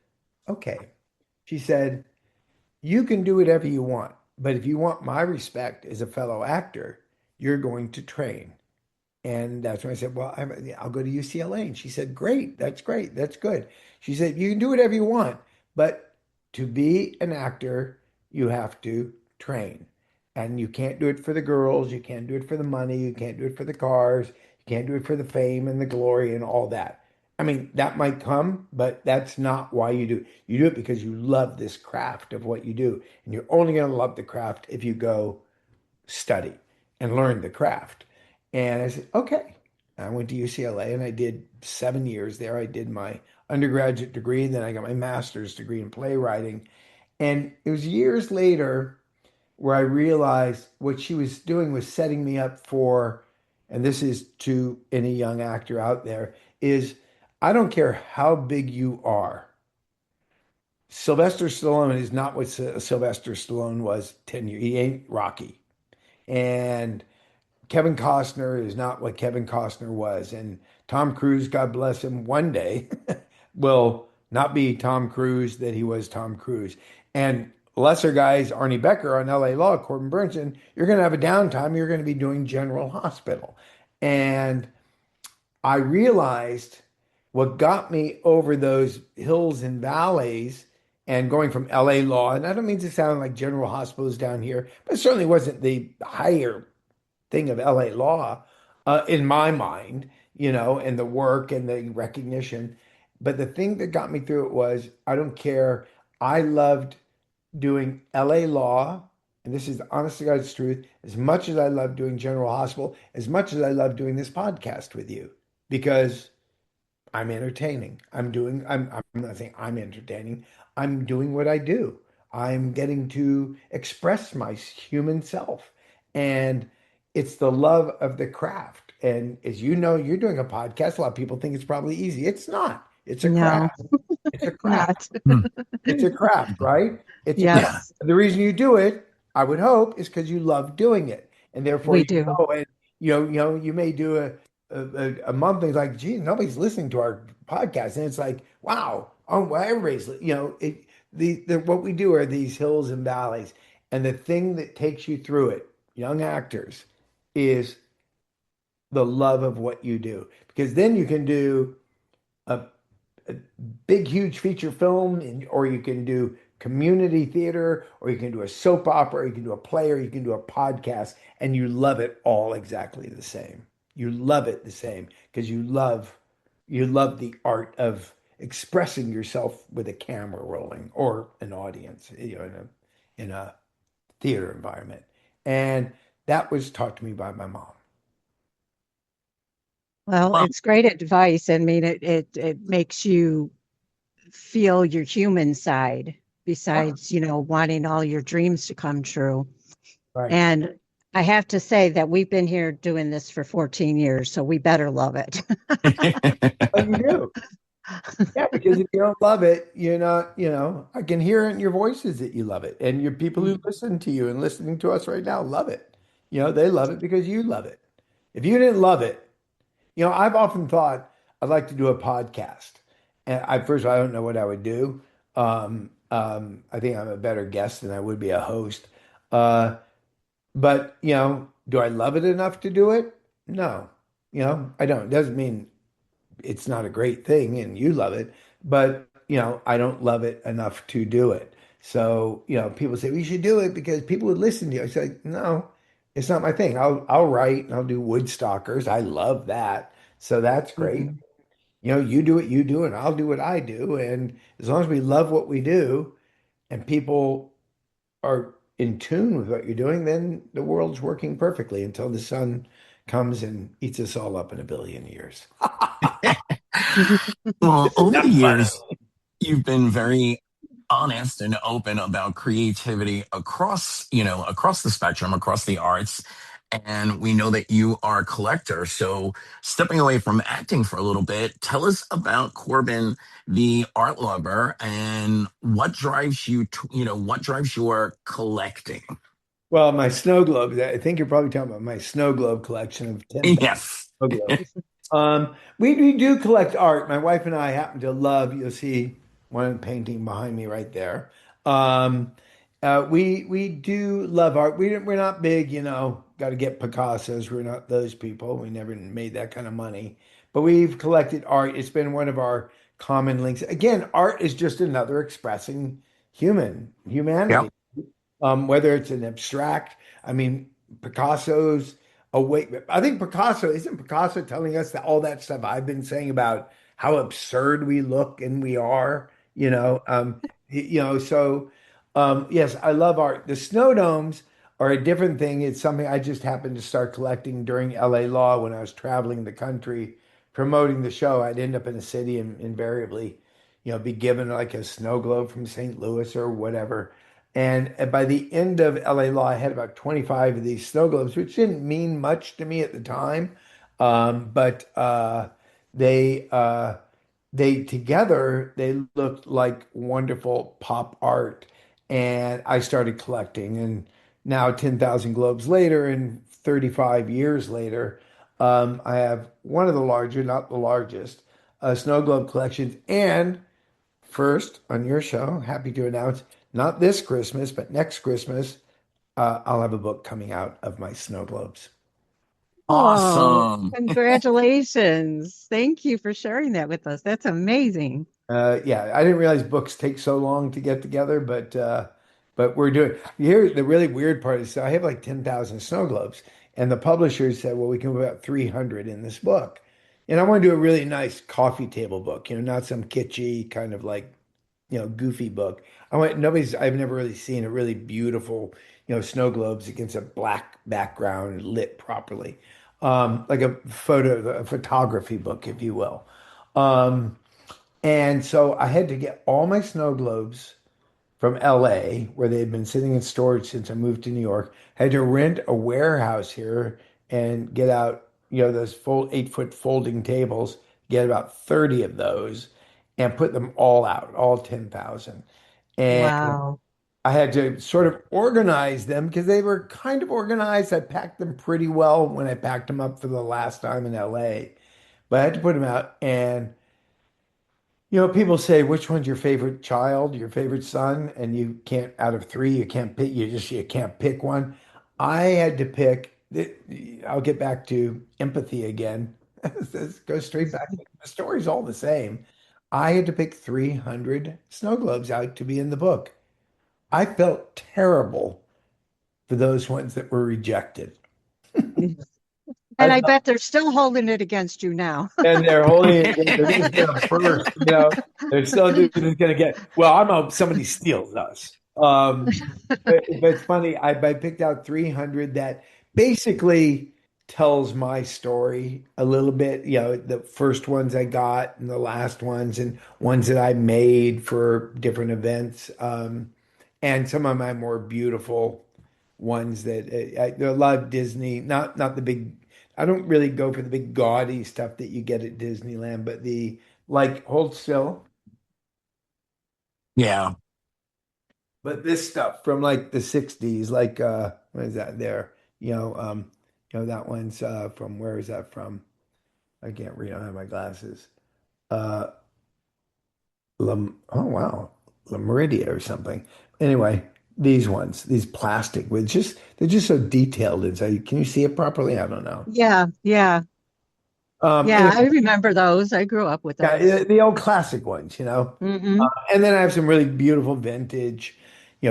okay. She said, you can do whatever you want, but if you want my respect as a fellow actor, you're going to train. And that's when I said, well, I'll go to UCLA. And she said, great. That's great. That's good. She said, you can do whatever you want, but to be an actor, you have to train. And you can't do it for the girls. You can't do it for the money. You can't do it for the cars. You can't do it for the fame and the glory and all that. I mean, that might come, but that's not why you do it. You do it because you love this craft of what you do. And you're only going to love the craft if you go study and learn the craft. And I said, okay. I went to UCLA and I did 7 years there. I did my undergraduate degree, then I got my master's degree in playwriting. And it was years later where I realized what she was doing was setting me up for, and this is to any young actor out there, is I don't care how big you are. Sylvester Stallone is not what Sylvester Stallone was 10 years. He ain't Rocky. And Kevin Costner is not what Kevin Costner was. And Tom Cruise, God bless him, one day will not be Tom Cruise that he was Tom Cruise. And lesser guys, Arnie Becker on LA Law, Corbin Bernsen, you're going to have a downtime. You're going to be doing General Hospital. And I realized what got me over those hills and valleys and going from LA Law, and I don't mean to sound like General Hospitals down here, but it certainly wasn't the higher thing of LA Law in my mind, and the work and the recognition. But the thing that got me through it was I don't care. I loved doing LA Law, and this is the honest to God's truth, as much as I love doing General Hospital, as much as I love doing this podcast with you, because I'm entertaining. I'm not saying I'm entertaining. I'm doing what I do. I'm getting to express my human self. And it's the love of the craft. And as you know, you're doing a podcast. A lot of people think it's probably easy. It's not. It's a No, craft. It's a craft. not. Hmm. It's a craft, right? It's a craft. Yeah. Yes, The reason you do it, I would hope, is because you love doing it. And therefore we you do. go and you may do a month and it's like, geez, nobody's listening to our podcast. And it's like, wow, oh well, everybody's what we do are these hills and valleys. And the thing that takes you through it, young actors, is the love of what you do. Because then you can do a, a big, huge feature film, or you can do community theater, or you can do a soap opera, or you can do a play, or you can do a podcast, and you love it all exactly the same. You love it the same because you love the art of expressing yourself with a camera rolling or an audience, in a theater environment. And that was taught to me by my mom. Well, Well, it's great advice. I mean, it makes you feel your human side Yeah, besides, wanting all your dreams to come true. right. And I have to say that we've been here doing this for 14 years, so we better love it. Oh, you do. Yeah, because if you don't love it, you're not, I can hear it in your voices that you love it. And your people who listen to you and listening to us right now love it. They love it because you love it. If you didn't love it, I've often thought I'd like to do a podcast. And first of all, I don't know what I would do. I think I'm a better guest than I would be a host. Uh, but, do I love it enough to do it? No, I don't. It doesn't mean it's not a great thing and you love it, but I don't love it enough to do it. So, people say we should do it because people would listen to you. I say, no, it's not my thing. I'll write and I'll do Woodstockers. I love that. So that's great. Mhm. You do what you do and I'll do what I do. And as long as we love what we do and people are in tune with what you're doing, then the world's working perfectly until the sun comes and eats us all up in a billion years. well, This is over the not funny. years, you've been very honest and open about creativity across the spectrum, across the arts. and we know that you are a collector. So, stepping away from acting for a little bit, tell us about Corbin, the art lover, and what drives you to, what drives your collecting? Well, my snow globes, I think you're probably talking about my snow globe collection of 10,000 Yes. snow globes. We do collect art. My wife and I happen to love, you'll see one painting behind me right there. Um, we do love art. We're not big, got to get Picassos. We're not those people. We never made that kind of money. But we've collected art. It's been one of our common links. Again, art is just another expressing humanity. Yep. Whether it's an abstract, I mean, Picasso's away. I think Picasso, isn't Picasso telling us that all that stuff I've been saying about how absurd we look and we are, so yes, I love art. The snow domes are a different thing. It's something I just happened to start collecting during LA Law when I was traveling the country promoting the show. I'd end up in a city and invariably, be given like a snow globe from St. Louis or whatever. And by the end of LA Law, I had about 25 of these snow globes, which didn't mean much to me at the time. But they they together they looked like wonderful pop art. And I started collecting. And now 10,000 globes later and 35 years later, I have one of the larger, not the largest, snow globe collections. And first, on your show, happy to announce, not this Christmas, but next Christmas, I'll have a book coming out of my snow globes. Oh, Awesome. congratulations. Thank you for sharing that with us. That's amazing. Yeah, I didn't realize books take so long to get together, but we're doing. Here, the really weird part is, so I have like 10,000 snow globes, and the publishers said, well, we can put about 300 in this book, and I want to do a really nice coffee table book, not some kitschy kind of like goofy book. I've never really seen a really beautiful, snow globes against a black background lit properly. Like a photography book, if you will. Um, and so I had to get all my snow globes from LA, where they had been sitting in storage since I moved to New York. I had to rent a warehouse here and get out, those full 8-foot folding tables, get about 30 of those and put them all out, all 10,000. And Wow. I had to sort of organize them because they were kind of organized. I packed them pretty well when I packed them up for the last time in LA, but I had to put them out. And people say, which one's your favorite child, your favorite son? And you can't, out of three, you can't pick, you can't pick one. I had to pick, I'll get back to empathy again. Let's go straight back. The story's all the same. I had to pick 300 snow globes out to be in the book. I felt terrible for those ones that were rejected. And I I felt, bet they're still holding it against you now. and they're holding it, they're just gonna burst, they're still just gonna get, well, I'm hope somebody steals us. But it's funny, I picked out 300 that basically tells my story a little bit, the first ones I got and the last ones and ones that I made for different events. And some of my more beautiful ones that I love Disney, not the big, I don't really go for the big gaudy stuff that you get at Disneyland, but the like hold still, Yeah. but this stuff from like the 60s, like what is that there? That one's from where is that from? I can't read, I don't have my glasses. Uh oh wow, La Meridia or something. Anyway, these ones, these plastic with just they're just so detailed inside. Can you see it properly? I don't know. Yeah, yeah, yeah. I Anyway, remember those. I grew up with yeah, those. the old classic ones. Hmm. And then I have some really beautiful vintage,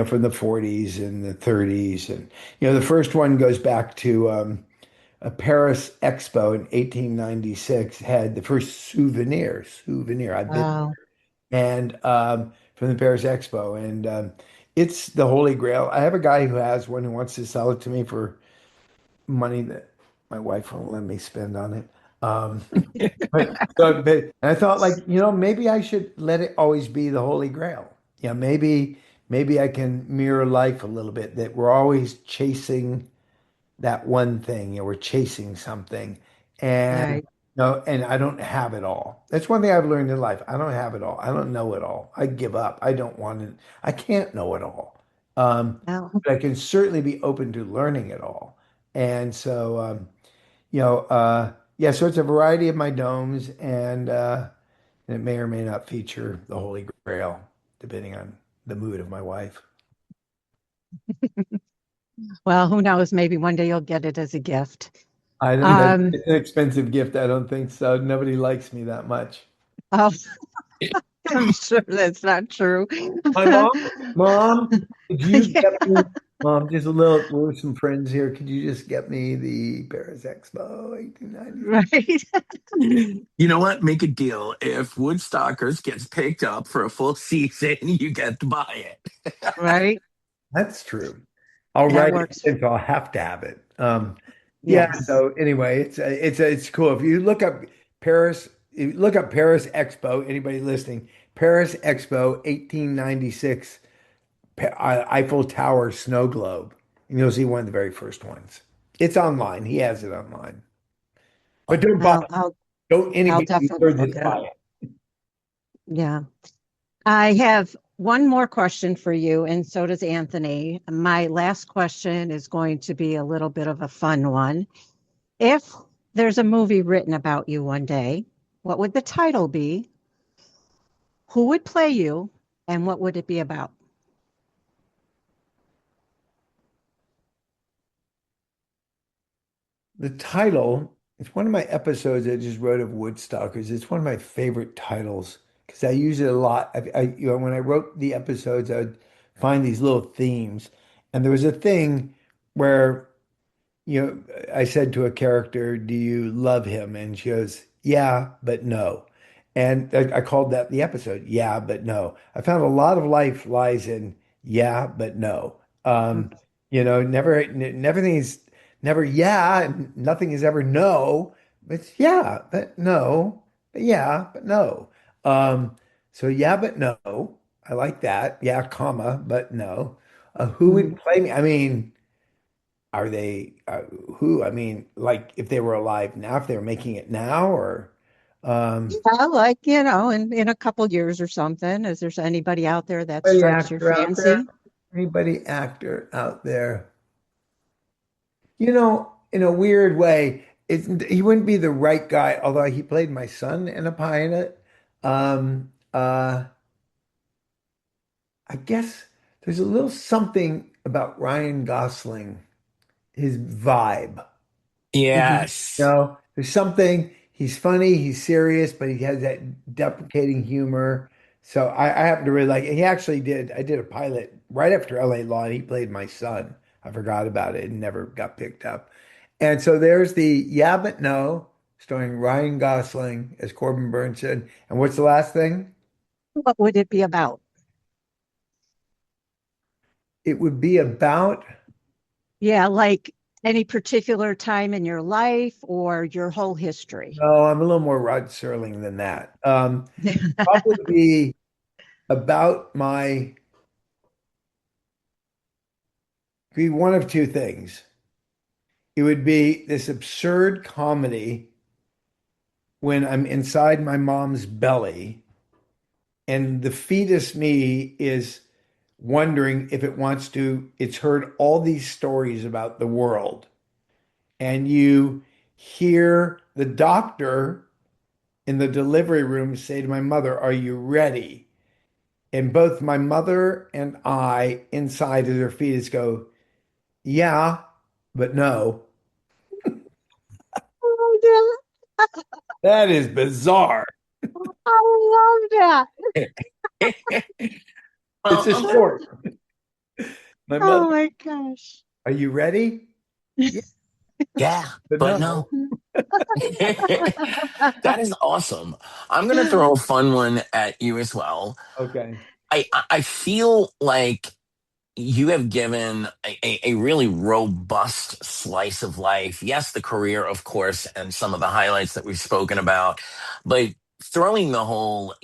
from the 40s and the 30s. And, the first one goes back to a Paris Expo in 1896, had the first souvenir. I've been Wow. and from the Paris Expo, and it's the Holy Grail. I have a guy who has one who wants to sell it to me for money that my wife won't let me spend on it. Um, but and I thought, like, maybe I should let it always be the Holy Grail. Maybe I can mirror life a little bit. That we're always chasing that one thing. We're chasing something, and Right. no, and I don't have it all. That's one thing I've learned in life. I don't have it all. I don't know it all. I give up. I don't want to. I can't know it all. Well, But I can certainly be open to learning it all. And so, yeah. So it's a variety of my domes, and it may or may not feature the Holy Grail, depending on the mood of my wife. well, who knows? Maybe one day you'll get it as a gift. I don't know. Um, It's an expensive gift. I don't think so. Nobody likes me that much. oh, I'm sure that's not true. My mom, Mom, could you Yeah, get me, Mom, just a little, we're some friends here. Could you just get me the Paris Expo 1890? right, You know what? Make a deal. If Woodstockers gets picked up for a full season, you get to buy it. right. That's true. I'll That write it works. in, so I'll have to have it. Yeah. Yes. So anyway, it's cool. If you look up Paris, if you look up Paris Expo. Anybody listening? Paris Expo 1896 Eiffel Tower snow globe, and you'll see one of the very first ones. It's online. He has it online. But don't buy I'll, it. I'll, Don't I'll anybody you definitely learn look this at it. buy it. Yeah. I have one more question for you, and so does Anthony. My last question is going to be a little bit of a fun one. If there's a movie written about you one day, what would the title be? Who would play you? And what would it be about? The title, it's one of my episodes I just wrote of Woodstockers. It's one of my favorite titles because I use it a lot. When I wrote the episodes, I would find these little themes. And there was a thing where, I said to a character, "Do you love him?" And she goes, "Yeah, but no." And I called that the episode, "Yeah, but no." I found a lot of life lies in yeah, but no. Mm, Everything is never yeah, and nothing is ever no. It's yeah, but no, but yeah, but no. Um, so yeah, but no. I like that. Yeah, comma, but no. Who would mm. play me? I mean, are they who? I mean, like if they were alive now, if they were making it now, or um, Yeah, like, in a couple years or something, is there anybody out there that any strikes your actor out there? fancy? Anybody actor out there? In a weird way, he wouldn't be the right guy, although he played my son in a pilot. Um, uh, I guess there's a little something about Ryan Gosling, his vibe. Mhm. Yes. There's something, he's funny, he's serious, but he has that deprecating humor. So I happen to really like it. I did a pilot right after LA Law, and he played my son. I forgot about it and never got picked up. And so there's the Yeah But No, starring Ryan Gosling as Corbin Bernsen. And what's the last thing? What would it be about? It would be about, Yeah, like any particular time in your life or your whole history. no, I'm a little more Rod Serling than that. Probably be about be one of two things. It would be this absurd comedy when I'm inside my mom's belly and the fetus me is wondering if it wants to, it's heard all these stories about the world. And you hear the doctor in the delivery room say to my mother, "Are you ready?" And both my mother and I inside of their fetus go, "Yeah, but no." Oh, That is bizarre. I love It's Well, a short. My mother, Oh my gosh. "Are you ready?" Yeah, yeah, but but no. no. That is awesome. I'm gonna throw a fun one at you as well. Okay. I feel like you have given a really robust slice of life. Yes, the career, of course, and some of the highlights that we've spoken about, but throwing the whole,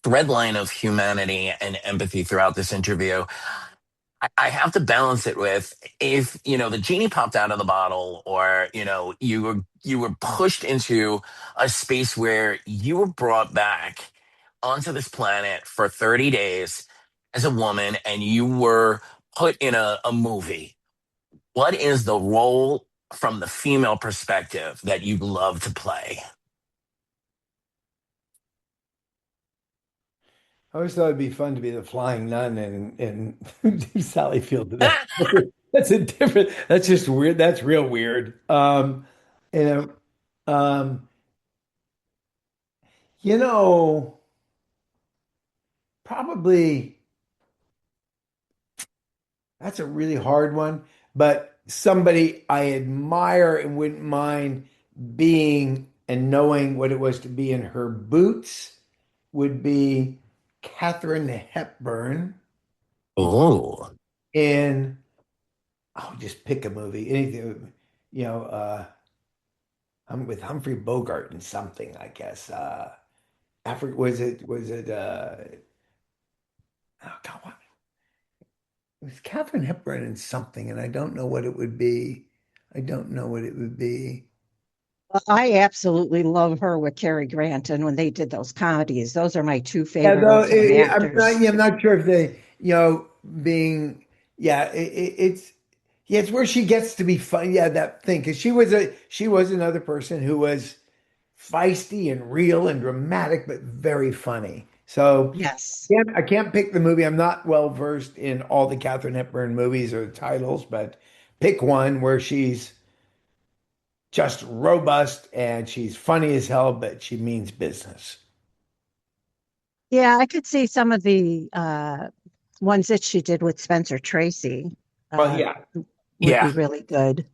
thread line of humanity and empathy throughout this interview. I have to balance it with, if the genie popped out of the bottle, or you were pushed into a space where you were brought back onto this planet for 30 days as a woman, and you were put in a movie. What is the role from the female perspective that you'd love to play? I always thought it'd be fun to be the flying nun and do Sally Field to that. That's a different, that's just weird. That's real weird. You know, um, you know, probably that's a really hard one, but somebody I admire and wouldn't mind being and knowing what it was to be in her boots would be Katharine Hepburn Oh, in, oh, just pick a movie, anything, I'm with Humphrey Bogart and something, I guess. Africa, was it, oh God, what? It was Katharine Hepburn and something, and I don't know what it would be. I don't know what it would be. I absolutely love her with Cary Grant, and when they did those comedies, those are my two Yeah, favorite though all-time I'm not, actors. yeah, I'm not sure if they, being, yeah, yeah, it's where she gets to be fun. Yeah, that thing, because she was another person who was feisty and real and dramatic, but very funny. So Yes. yeah, I can't pick the movie. I'm not well versed in all the Katharine Hepburn movies or the titles, but pick one where she's just robust and she's funny as hell, but she means business. Yeah, I could see some of the ones that she did with Spencer Tracy Well, uh, yeah. would be yeah. really good.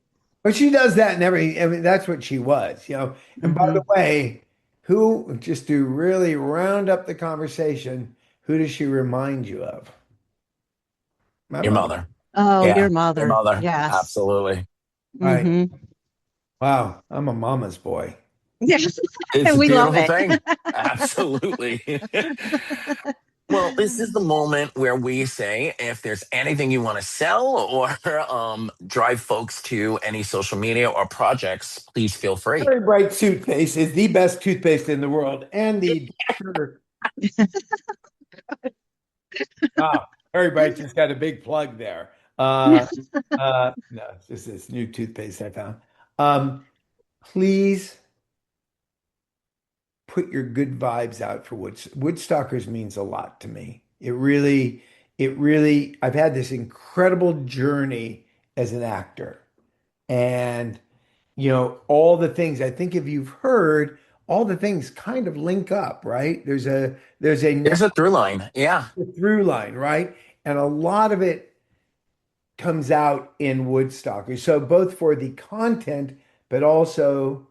But she does that in I mean, that's what she was. And by the Hmm. way, who, just to really round up the conversation, who does she remind you of? My Your mother. mother. Oh, Yeah, your your mother. mother. Yes. Absolutely. Right. Hmm. Wow, I'm a mama's boy. Yes. It's And a we love beautiful it. thing. Absolutely. Well, this is the moment where we say, if there's anything you want to sell, or drive folks to any social media or projects, please feel free. Very Bright toothpaste is the best toothpaste in the world, and the doctor. Wow, Very Bright just got a big plug there. No, it's just this new toothpaste I found. Um, Please put your good vibes out for Woodstockers means a lot to me. I've had this incredible journey as an actor. And, all the things, I think if you've heard, all the things kind of link up, right? There's a There's net a through line. Yeah. through line, right? And a lot of it comes out in Woodstockers. So both for the content, but also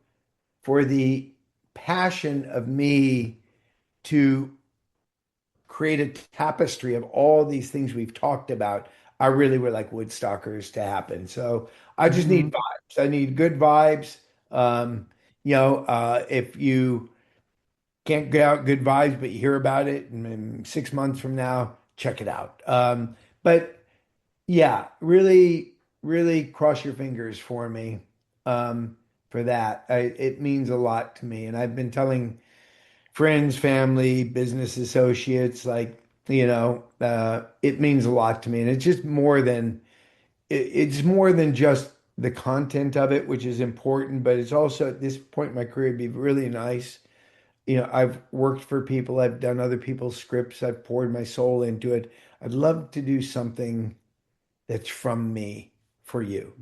for the passion of me to create a tapestry of all these things we've talked about. I really would like Woodstockers to happen. So I just need Hmm. vibes. I need good vibes. Um, if you can't get out good vibes, but you hear about it in 6 months from now, check it out. But yeah, really, really cross your fingers for me for that. It means a lot to me. And I've been telling friends, family, business associates, like, it means a lot to me. And it's more than just the content of it, which is important, but it's also at this point in my career, it'd be really nice. I've worked for people, I've done other people's scripts, I've poured my soul into it. I'd love to do something that's from me for you.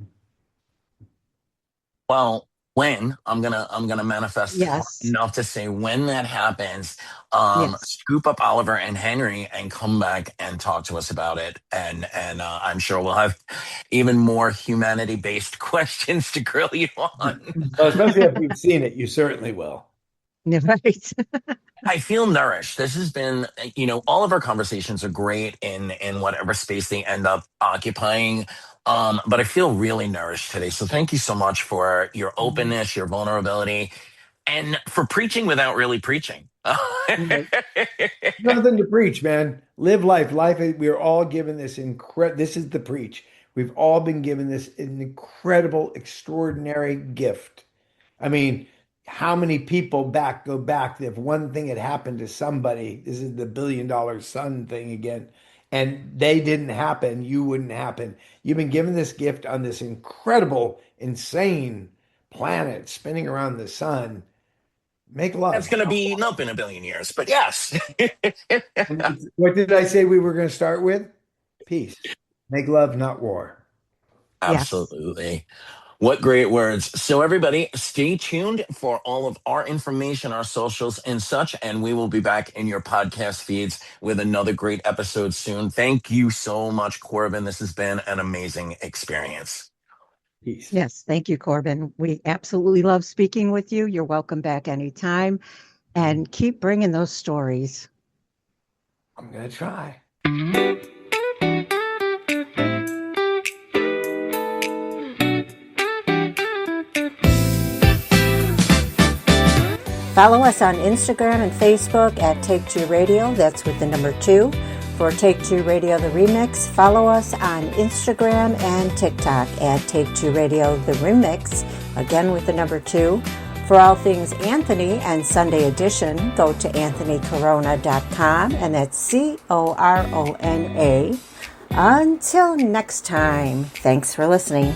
Well, when I'm gonna manifest hard Yes. enough to say, when that happens, Yes. scoop up Oliver and Henry and come back and talk to us about it. And I'm sure we'll have even more humanity based questions to grill you on. Well, especially if you've seen it, you certainly will. Right. I feel nourished. This has been, all of our conversations are great in whatever space they end up occupying. But I feel really nourished today. So thank you so much for your openness, your vulnerability, and for preaching without really preaching. Nothing to preach, man. Live life. We are all given this this is the preach. We've all been given this incredible, extraordinary gift. I mean, how many people go back? If one thing had happened to somebody, this is the billion-dollar son thing again, and they didn't happen, you wouldn't happen. You've been given this gift on this incredible, insane planet spinning around the sun. Make That's love. going to be eaten up in a billion years, but yes. What did I say we were going to start with? Peace. Make love, not war. Yes. Absolutely. What great words. So, everybody, stay tuned for all of our information, our socials, and such. And we will be back in your podcast feeds with another great episode soon. Thank you so much, Corbin. This has been an amazing experience. Peace. Yes. Thank you, Corbin. We absolutely love speaking with you. You're welcome back anytime. And keep bringing those stories. I'm going to try. Follow us on Instagram and Facebook at Take Two Radio. That's with the number 2. For Take Two Radio The Remix, follow us on Instagram and TikTok at Take Two Radio The Remix, again with the number 2. For all things Anthony and Sunday Edition, go to anthonycorona.com, and that's CORONA. Until next time, thanks for listening.